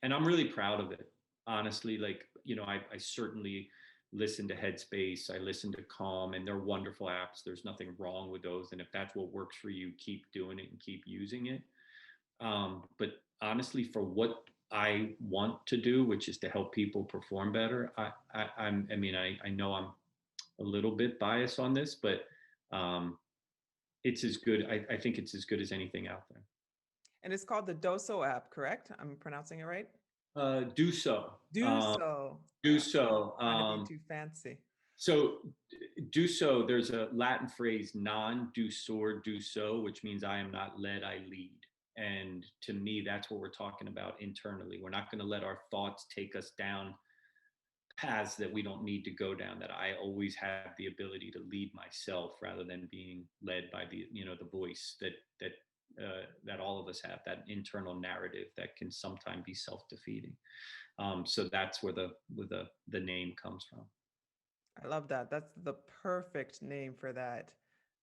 And I'm really proud of it, honestly. Like, I certainly listen to Headspace, I listen to Calm, and they're wonderful apps. There's nothing wrong with those. And if that's what works for you, keep doing it and keep using it. But honestly, for what I want to do, which is to help people perform better, I know I'm a little bit biased on this, but it's as good. I think it's as good as anything out there. And it's called the DoSo app, correct? I'm pronouncing it right? DoSo. Do so. DoSo. Trying to be too fancy. So DoSo, there's a Latin phrase, non ducor DoSo, which means I am not led, I lead. And to me, that's what we're talking about internally. We're not going to let our thoughts take us down paths that we don't need to go down, that I always have the ability to lead myself rather than being led by the voice that all of us have, that internal narrative that can sometimes be self-defeating. So that's where the name comes from. I love that. That's the perfect name for that.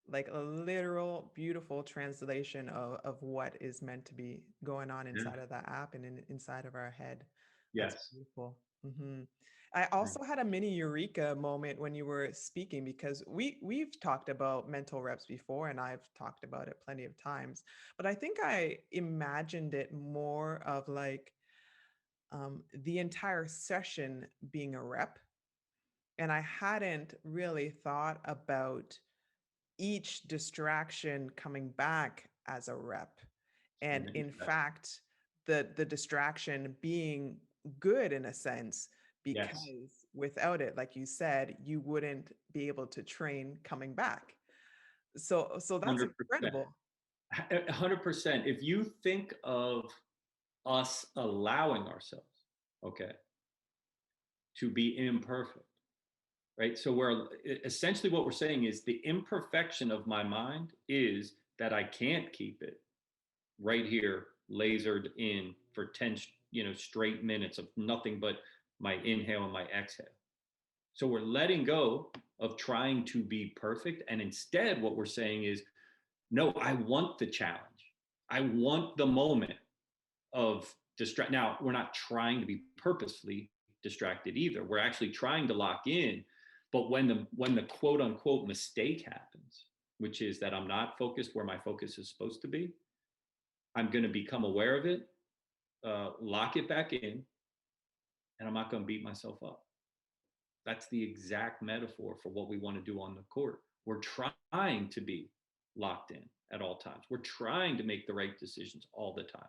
Like a literal, beautiful translation of what is meant to be going on Yeah. inside of that app and inside of our head. That's Yes. beautiful. I also had a mini eureka moment when you were speaking, because we've talked about mental reps before, and I've talked about it plenty of times. But I think I imagined it more of like the entire session being a rep, and I hadn't really thought about each distraction coming back as a rep. And in fact, the distraction being good in a sense, Yes. because without it, like you said, you wouldn't be able to train coming back. So that's 100%. incredible. 100%. If you think of us allowing ourselves, okay, to be imperfect, right? So we're essentially, what we're saying is the imperfection of my mind is that I can't keep it right here lasered in for 10 straight minutes of nothing but my inhale and my exhale. So we're letting go of trying to be perfect, and instead what we're saying is, no, I want the challenge. I want the moment of distract. Now, we're not trying to be purposefully distracted either. We're actually trying to lock in. But when the quote unquote mistake happens, which is that I'm not focused where my focus is supposed to be, I'm going to become aware of it, lock it back in, and I'm not going to beat myself up. That's the exact metaphor for what we want to do on the court. We're trying to be locked in at all times. We're trying to make the right decisions all the time.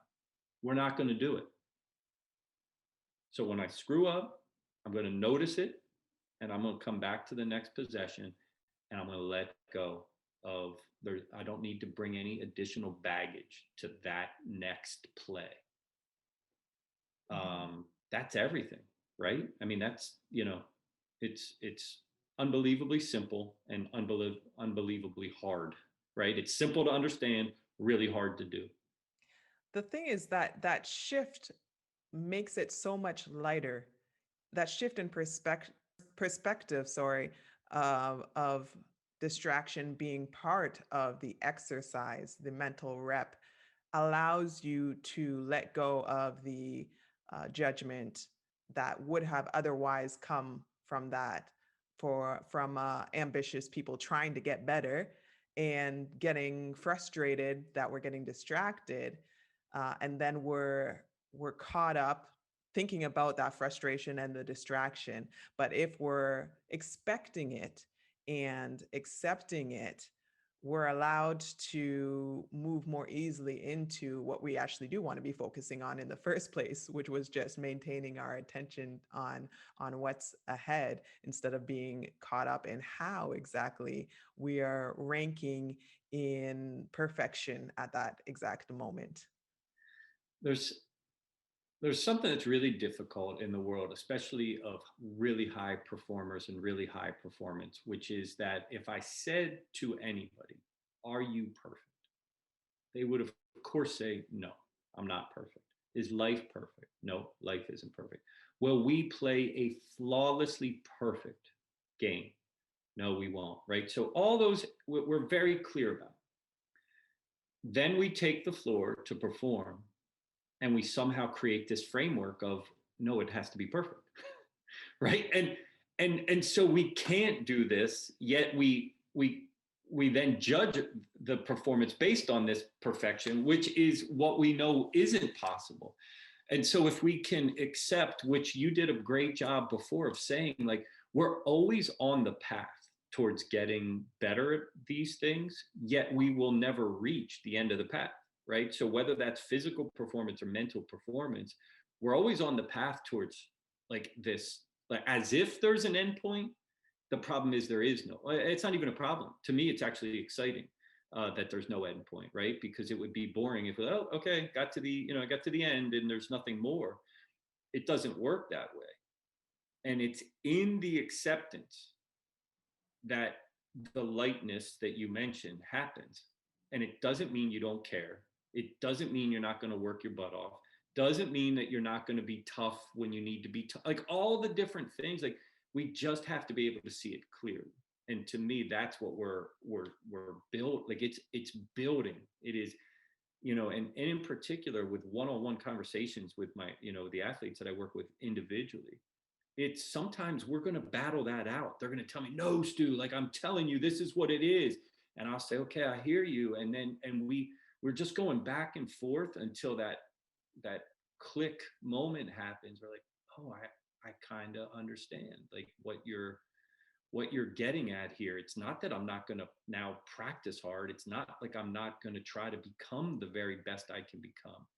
We're not going to do it. So when I screw up, I'm going to notice it, and I'm going to come back to the next possession, and I'm going to let go of there. I don't need to bring any additional baggage to that next play. That's everything, right? I mean, that's, it's unbelievably simple and unbelievably hard, right? It's simple to understand, really hard to do. The thing is that shift makes it so much lighter. That shift in perspective, of distraction being part of the exercise, the mental rep, allows you to let go of the judgment that would have otherwise come from that, from ambitious people trying to get better and getting frustrated that we're getting distracted, and then we're caught up thinking about that frustration and the distraction. But if we're expecting it and accepting it, we're allowed to move more easily into what we actually do want to be focusing on in the first place, which was just maintaining our attention on what's ahead, instead of being caught up in how exactly we are ranking in perfection at that exact moment. There's something that's really difficult in the world, especially of really high performers and really high performance, which is that if I said to anybody, "Are you perfect?" they would of course say, "No, I'm not perfect." Is life perfect? No, life isn't perfect. Will we play a flawlessly perfect game? No, we won't, right? So all those we're very clear about. Then we take the floor to perform, and we somehow create this framework of, no, it has to be perfect. Right? And so we can't do this, yet we then judge the performance based on this perfection, which is what we know isn't possible. And so if we can accept, which you did a great job before of saying, like, we're always on the path towards getting better at these things, yet we will never reach the end of the path, right? So whether that's physical performance or mental performance, we're always on the path towards like this, like as if there's an endpoint. The problem is there is no. It's not even a problem. To me, it's actually exciting that there's no endpoint, right? Because it would be boring if, oh, okay, got to the end and there's nothing more. It doesn't work that way. And it's in the acceptance that the lightness that you mentioned happens. And it doesn't mean you don't care. It doesn't mean you're not going to work your butt off. Doesn't mean that you're not going to be tough when you need to be tough. Like all the different things, like we just have to be able to see it clearly. And to me, that's what we're built. Like it's building. It is, and in particular with one-on-one conversations with my, the athletes that I work with individually. It's sometimes we're going to battle that out. They're going to tell me, "No, Stu, like I'm telling you, this is what it is." And I'll say, "Okay, I hear you." And then, we're just going back and forth until that click moment happens. We're like, "Oh, I kind of understand like what you're getting at here. It's not that I'm not going to now practice hard. It's not like I'm not going to try to become the very best I can become.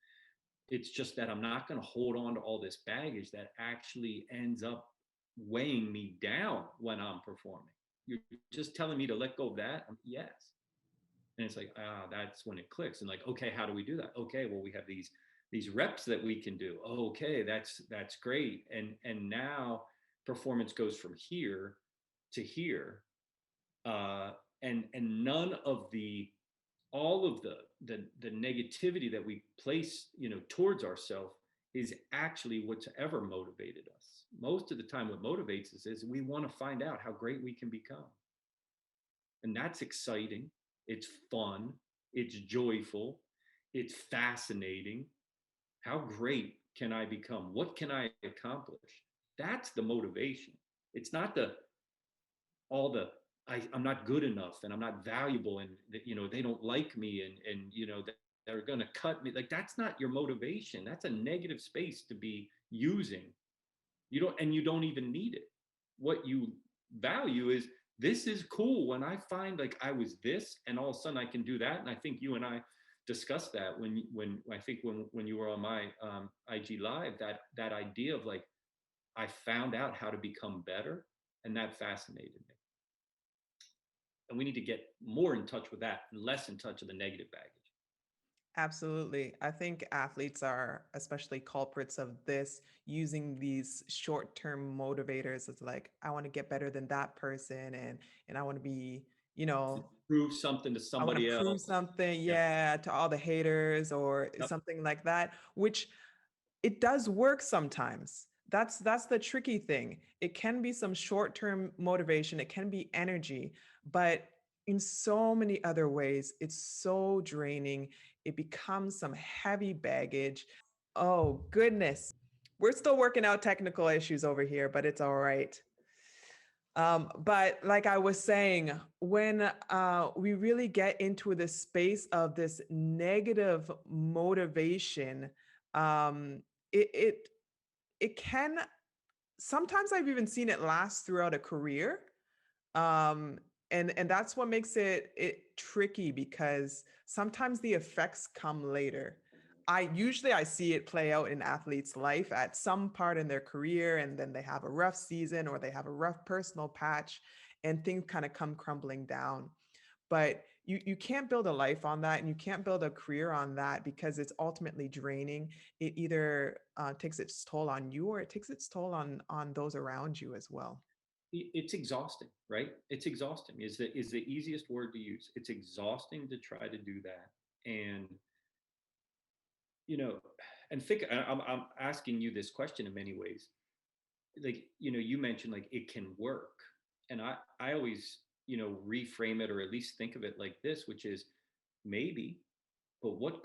It's just that I'm not going to hold on to all this baggage that actually ends up weighing me down when I'm performing. You're just telling me to let go of that?" Yes. And it's like, that's when it clicks. And like, okay, how do we do that? Okay, well, we have these these reps that we can do. Oh, okay, that's great. And now performance goes from here to here. And none of the all of the negativity that we place, towards ourselves is actually what's ever motivated us. Most of the time what motivates us is we want to find out how great we can become. And that's exciting. It's fun. It's joyful. It's fascinating. How great can I become? What can I accomplish? That's the motivation. It's not all the I'm not good enough and I'm not valuable and they don't like me and they're going to cut me. Like, that's not your motivation. That's a negative space to be using. You don't even need it. What you value is, this is cool. When I find like I was this and all of a sudden I can do that. And I think you and I discussed that when you were on my IG live, that idea of like, I found out how to become better, and that fascinated me. And we need to get more in touch with that and less in touch with the negative baggage. Absolutely. I think athletes are especially culprits of this, using these short-term motivators as like, I want to get better than that person, and I want to be, you To know, prove something to I want to somebody prove else. something, Yep. yeah, to all the haters or Yep. something like that, which it does work sometimes. That's the tricky thing. It can be some short-term motivation, it can be energy, but in so many other ways, it's so draining. It becomes some heavy baggage. Oh, goodness. We're still working out technical issues over here, but it's all right. But like I was saying, when we really get into the space of this negative motivation, um, it it can, sometimes I've even seen it last throughout a career. Um, and that's what makes it tricky, because sometimes the effects come later. I see it play out in athletes' life at some part in their career, and then they have a rough season or they have a rough personal patch, and things kind of come crumbling down. But you can't build a life on that, and you can't build a career on that, because it's ultimately draining. It either takes its toll on you, or it takes its toll on those around you as well. It's exhausting, right? It's exhausting is the easiest word to use. It's exhausting to try to do that. And you know, and think, I'm asking you this question in many ways. Like, you mentioned like it can work. And I always, reframe it, or at least think of it like this, which is, maybe, but what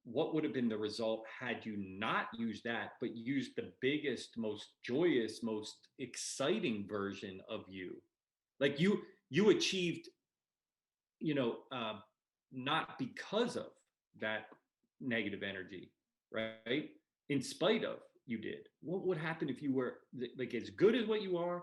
what would have been the result had you not used that, but used the biggest, most joyous, most exciting version of you? Like, you achieved, you know uh, not because of that negative energy, right? In spite of, you did. What would happen if you were like as good as what you are,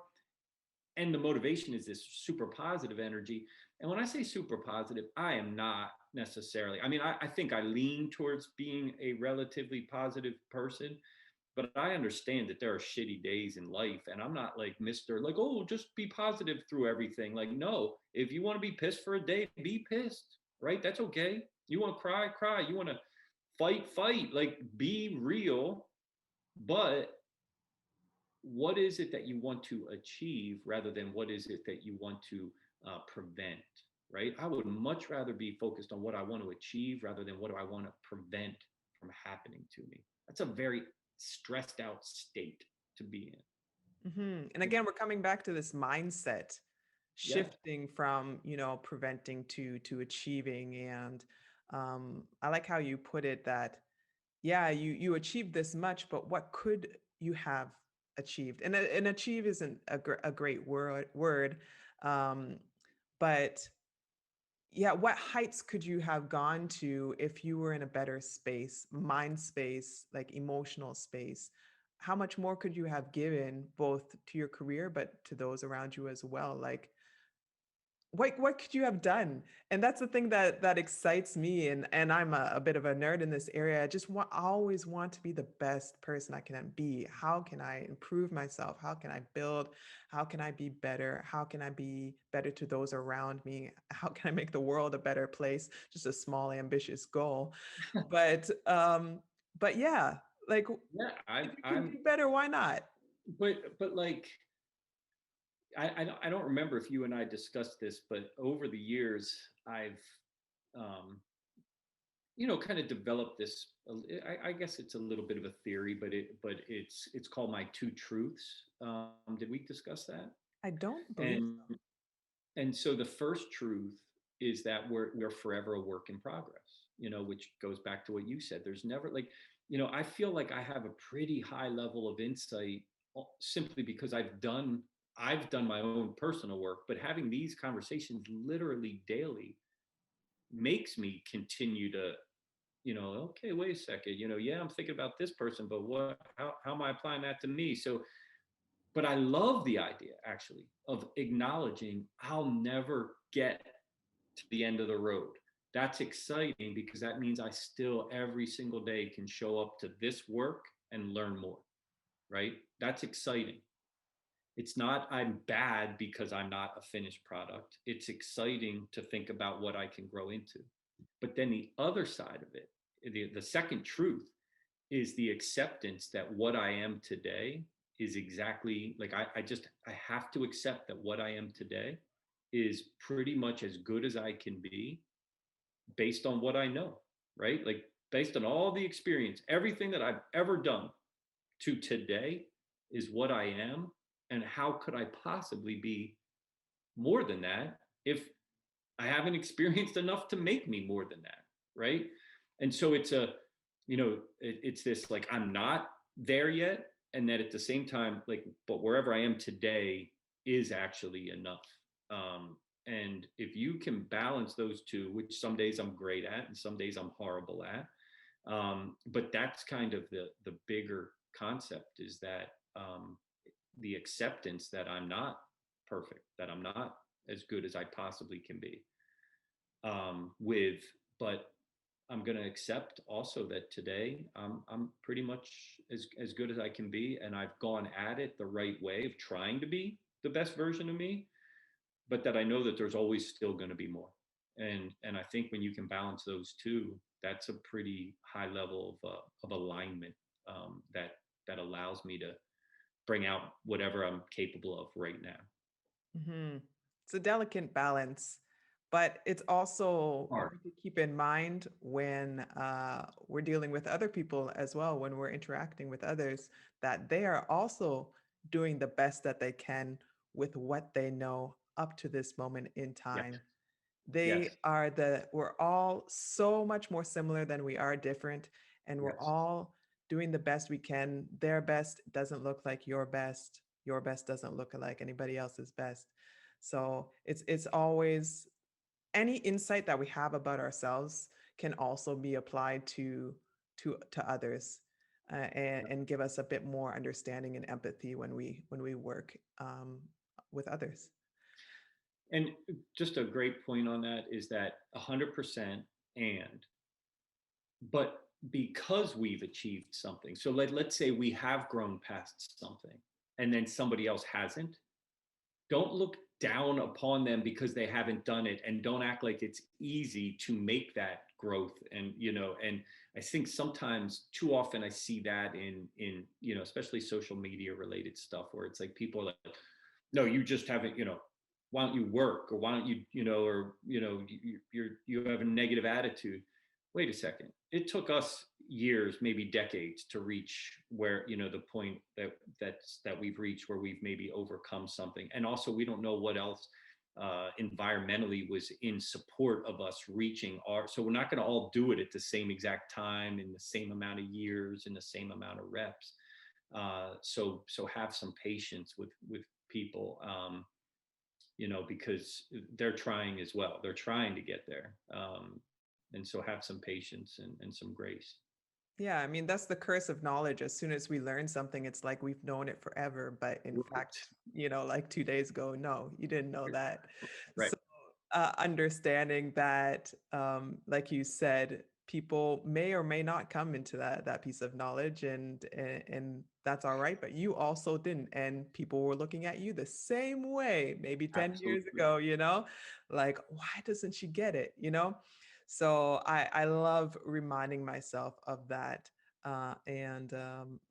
and the motivation is this super positive energy? And when I say super positive, I am not necessarily, I mean, I think I lean towards being a relatively positive person, but I understand that there are shitty days in life, and I'm not like Mr. like, oh, just be positive through everything. Like, no, if you want to be pissed for a day, be pissed, right? That's okay. You want to cry, cry. You want to fight, fight. Like, be real. But what is it that you want to achieve, rather than what is it that you want to prevent, right? I would much rather be focused on what I want to achieve, rather than what do I want to prevent from happening to me. That's a very stressed out state to be And in. again, we're coming back to this mindset Yeah. shifting from, preventing to achieving. And I like how you put it that, yeah, you achieved this much, but what could you have achieved? And achieve isn't a great word, um, but yeah, what heights could you have gone to if you were in a better space, mind space, like emotional space? How much more could you have given, both to your career but to those around you as well? Like, what could you have done? And that's the thing that excites me, and I'm a bit of a nerd in this area. I always want to be the best person I can be. How can I improve myself? How can I build? How can I be better? How can I be better to those around me? How can I make the world a better place? Just a small ambitious goal. But But yeah, like Yeah, if you can I'm, do better, why not? but like, I don't remember if you and I discussed this, but over the years, I've, um, kind of developed this. I guess it's a little bit of a theory, but it's called my two truths. Did we discuss that? I don't believe And and so the first truth is that we're forever a work in progress. Which goes back to what you said. There's never like, I feel like I have a pretty high level of insight simply because I've done my own personal work, but having these conversations literally daily makes me continue to, okay, wait a second, yeah, I'm thinking about this person, but how am I applying that to me? So, but I love the idea actually of acknowledging I'll never get to the end of the road. That's exciting because that means I still every single day can show up to this work and learn more, right? That's exciting. It's not I'm bad because I'm not a finished product. It's exciting to think about what I can grow into. But then the other side of it, the second truth is the acceptance that what I am today is exactly like I have to accept that what I am today is pretty much as good as I can be based on what I know, right? Like based on all the experience, everything that I've ever done to today is what I am. And how could I possibly be more than that if I haven't experienced enough to make me more than that, right? And so it's this like I'm not there yet, and that at the same time, like, but wherever I am today is actually enough. And if you can balance those two, which some days I'm great at and some days I'm horrible at, but that's kind of the bigger concept is that the acceptance that I'm not perfect, that I'm not as good as I possibly can be. But I'm going to accept also that today I'm pretty much as good as I can be, and I've gone at it the right way of trying to be the best version of me. But that I know that there's always still going to be more, and I think when you can balance those two, that's a pretty high level of alignment that allows me to bring out whatever I'm capable of right now. hmm It's a delicate balance, but it's also Hard. hard to keep in mind when we're dealing with other people as well, when we're interacting with others, that they are also doing the best that they can with what they know up to this moment in Yes. time. Yes. We're all so much more similar than we are different, and we're Yes. all doing the best we can. Their best doesn't look like your best. Your best doesn't look like anybody else's best. So it's always any insight that we have about ourselves can also be applied to others, and give us a bit more understanding and empathy when we work with others. And just a great point on that is that 100% and but because we've achieved something, so let's say we have grown past something and then somebody else hasn't, don't look down upon them because they haven't done it, and don't act like it's easy to make that growth. And I think sometimes too often I see that in especially social media related stuff where it's like people are like, no, you just haven't, why don't you work, or why don't you, or you have a negative attitude. Wait a second, it took us years, maybe decades, to reach where, the point that we've reached, where we've maybe overcome something. And also we don't know what else environmentally was in support of us reaching so we're not going to all do it at the same exact time, in the same amount of years, in the same amount of reps. So have some patience with people, because they're trying as well. They're trying to get there. And so have some patience and some grace. Yeah, I mean, that's the curse of knowledge. As soon as we learn something, it's like we've known it forever. But in Right. fact, like 2 days ago, no, you didn't know that. Right. So, understanding that, like you said, people may or may not come into that piece of knowledge, and that's all right. But you also didn't, and people were looking at you the same way, maybe 10 years Absolutely. ago. Like, why doesn't she get it? So I love reminding myself of that, and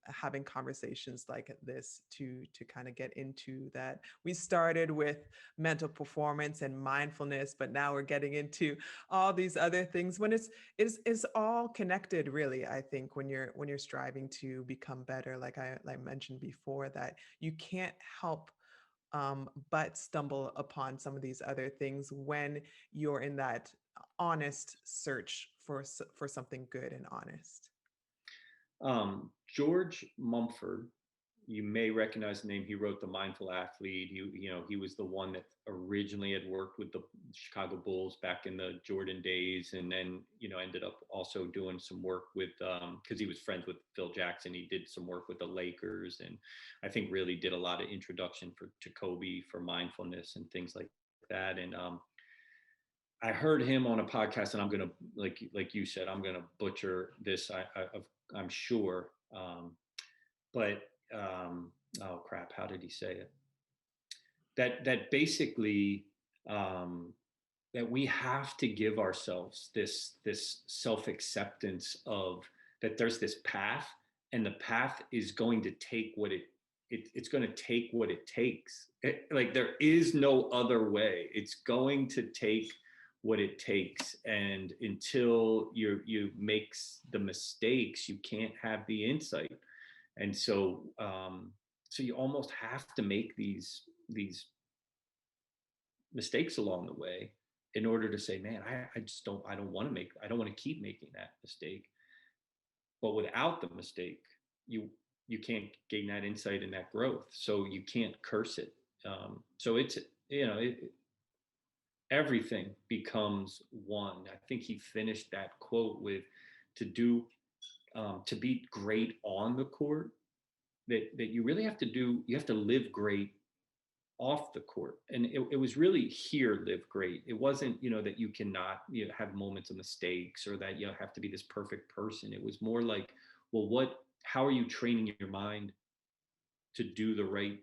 having conversations like this to kind of get into that. We started with mental performance and mindfulness, but now we're getting into all these other things when it's all connected, really. I think when you're striving to become better, like I mentioned before, that you can't help but stumble upon some of these other things when you're in that honest search for something good and honest. George Mumford, you may recognize the name. He wrote The Mindful Athlete. He was the one that originally had worked with the Chicago Bulls back in the Jordan days, and then ended up also doing some work with because he was friends with Phil Jackson. He did some work with the Lakers, and I think really did a lot of introduction to Kobe for mindfulness and things like that. And I heard him on a podcast, and I'm gonna like you said, I'm gonna butcher this. I'm sure, but oh crap, how did he say it? That basically that we have to give ourselves this self acceptance of that there's this path, and the path is going to take it's going to take what it takes. Like there is no other way. It's going to take what it takes, and until you make the mistakes, you can't have the insight. And so so you almost have to make these mistakes along the way in order to say, man, I don't want to keep making that mistake. But without the mistake, you can't gain that insight and that growth, so you can't curse it. So it's everything becomes one. I think he finished that quote with, to be great on the court, that you really have to live great off the court. And it was really here, live great. It wasn't, that you cannot have moments of mistakes, or that you have to be this perfect person. It was more like, well, how are you training your mind to do the right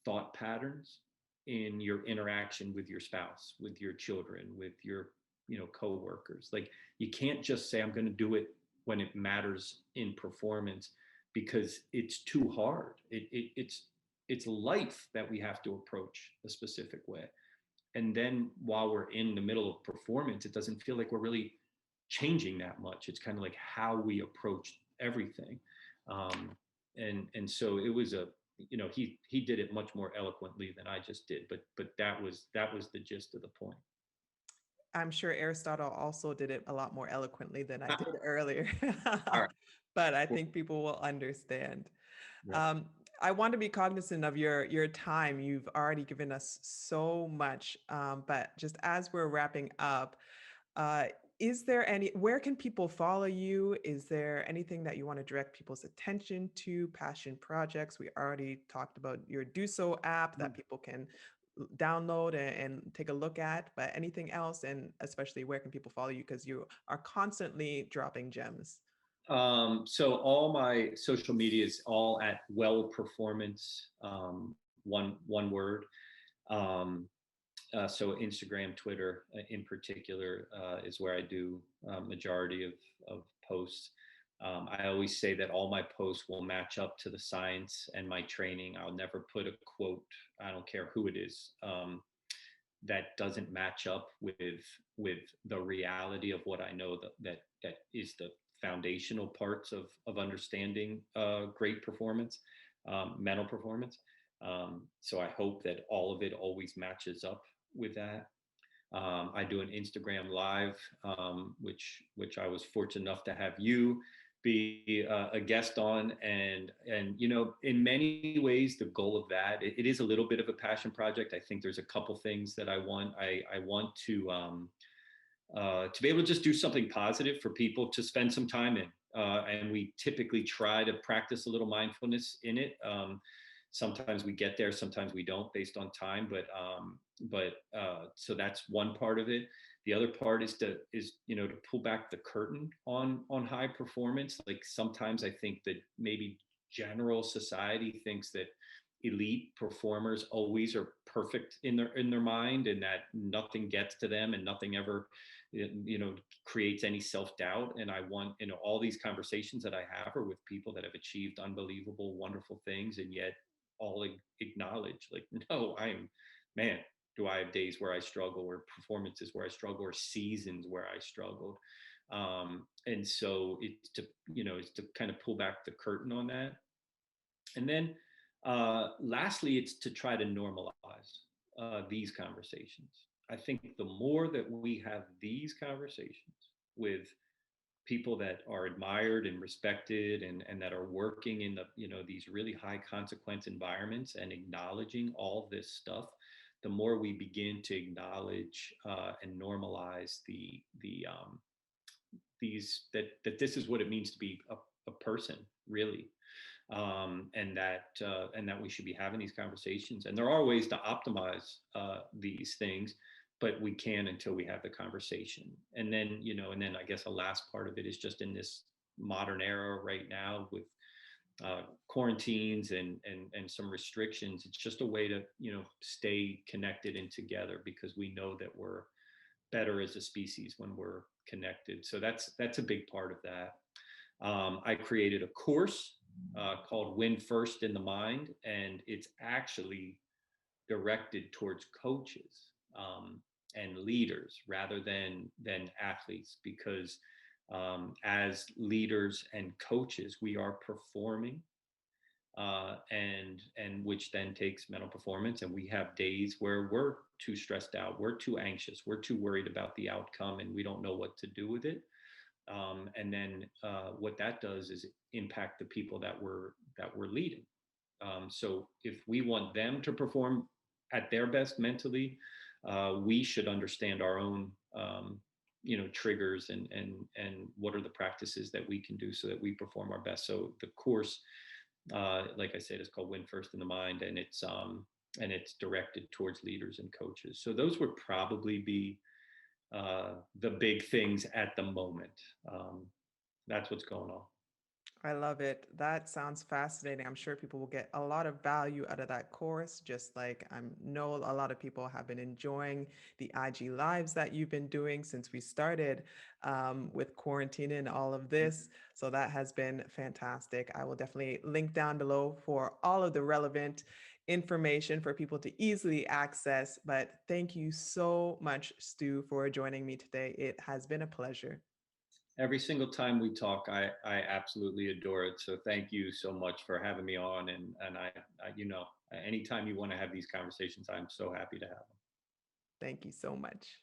thought patterns in your interaction with your spouse, with your children, with your coworkers. Like, you can't just say, I'm going to do it when it matters in performance, because it's too hard. It's life that we have to approach a specific way. And then while we're in the middle of performance, it doesn't feel like we're really changing that much. It's kind of like how we approach everything. And so it was he did it much more eloquently than I just did, but that was the gist of the point. I'm sure Aristotle also did it a lot more eloquently than I did earlier. All right. But I think people will understand. Yeah. I want to be cognizant of your time. You've already given us so much, but just as we're wrapping up, uh, where can people follow you? Is there anything that you want to direct people's attention to? Passion projects? We already talked about your DoSo app that people can download and take a look at, but anything else, and especially where can people follow you, because you are constantly dropping gems. So all my social media is all at WellPerformance, one word. So Instagram, Twitter, in particular, is where I do majority of posts. I always say that all my posts will match up to the science and my training. I'll never put a quote, I don't care who it is, that doesn't match up with the reality of what I know that is the foundational parts of understanding great performance, mental performance. So I hope that all of it always matches up with that. I do an Instagram live, which I was fortunate enough to have you be a guest on, and in many ways the goal of that, it is a little bit of a passion project. I think there's a couple things that I want to be able to just do something positive for people to spend some time in, and we typically try to practice a little mindfulness in it. Sometimes we get there, sometimes we don't, based on time. But so that's one part of it. The other part is to pull back the curtain on high performance. Like, sometimes I think that maybe general society thinks that elite performers always are perfect in their mind, and that nothing gets to them and nothing ever creates any self-doubt. And I want, all these conversations that I have are with people that have achieved unbelievable, wonderful things, and yet all acknowledge, like, no, man, do I have days where I struggle, or performances where I struggle, or seasons where I struggled. And so it's to kind of pull back the curtain on that. And then lastly, it's to try to normalize these conversations. I think the more that we have these conversations with people that are admired and respected, and that are working in these really high consequence environments and acknowledging all this stuff, the more we begin to acknowledge and normalize that this is what it means to be a person, really. And that we should be having these conversations. And there are ways to optimize these things, but we can until we have the conversation. And then I guess a last part of it is just in this modern era right now with quarantines and some restrictions. It's just a way to stay connected and together, because we know that we're better as a species when we're connected. So that's a big part of that. I created a course called Win First in the Mind, and it's actually directed towards coaches and leaders rather than athletes, because as leaders and coaches, we are performing, and which then takes mental performance, and we have days where we're too stressed out, we're too anxious, we're too worried about the outcome, and we don't know what to do with it. And then what that does is impact the people that we're leading. So if we want them to perform at their best mentally, we should understand our own triggers and what are the practices that we can do so that we perform our best. So the course, like I said, is called Win First in the Mind, and it's directed towards leaders and coaches. So those would probably be the big things at the moment. That's what's going on. I love it. That sounds fascinating. I'm sure people will get a lot of value out of that course, just like I know a lot of people have been enjoying the IG lives that you've been doing since we started with quarantine and all of this. So that has been fantastic. I will definitely link down below for all of the relevant information for people to easily access. But thank you so much, Stu, for joining me today. It has been a pleasure. Every single time we talk, I absolutely adore it. So thank you so much for having me on. And I anytime you want to have these conversations, I'm so happy to have them. Thank you so much.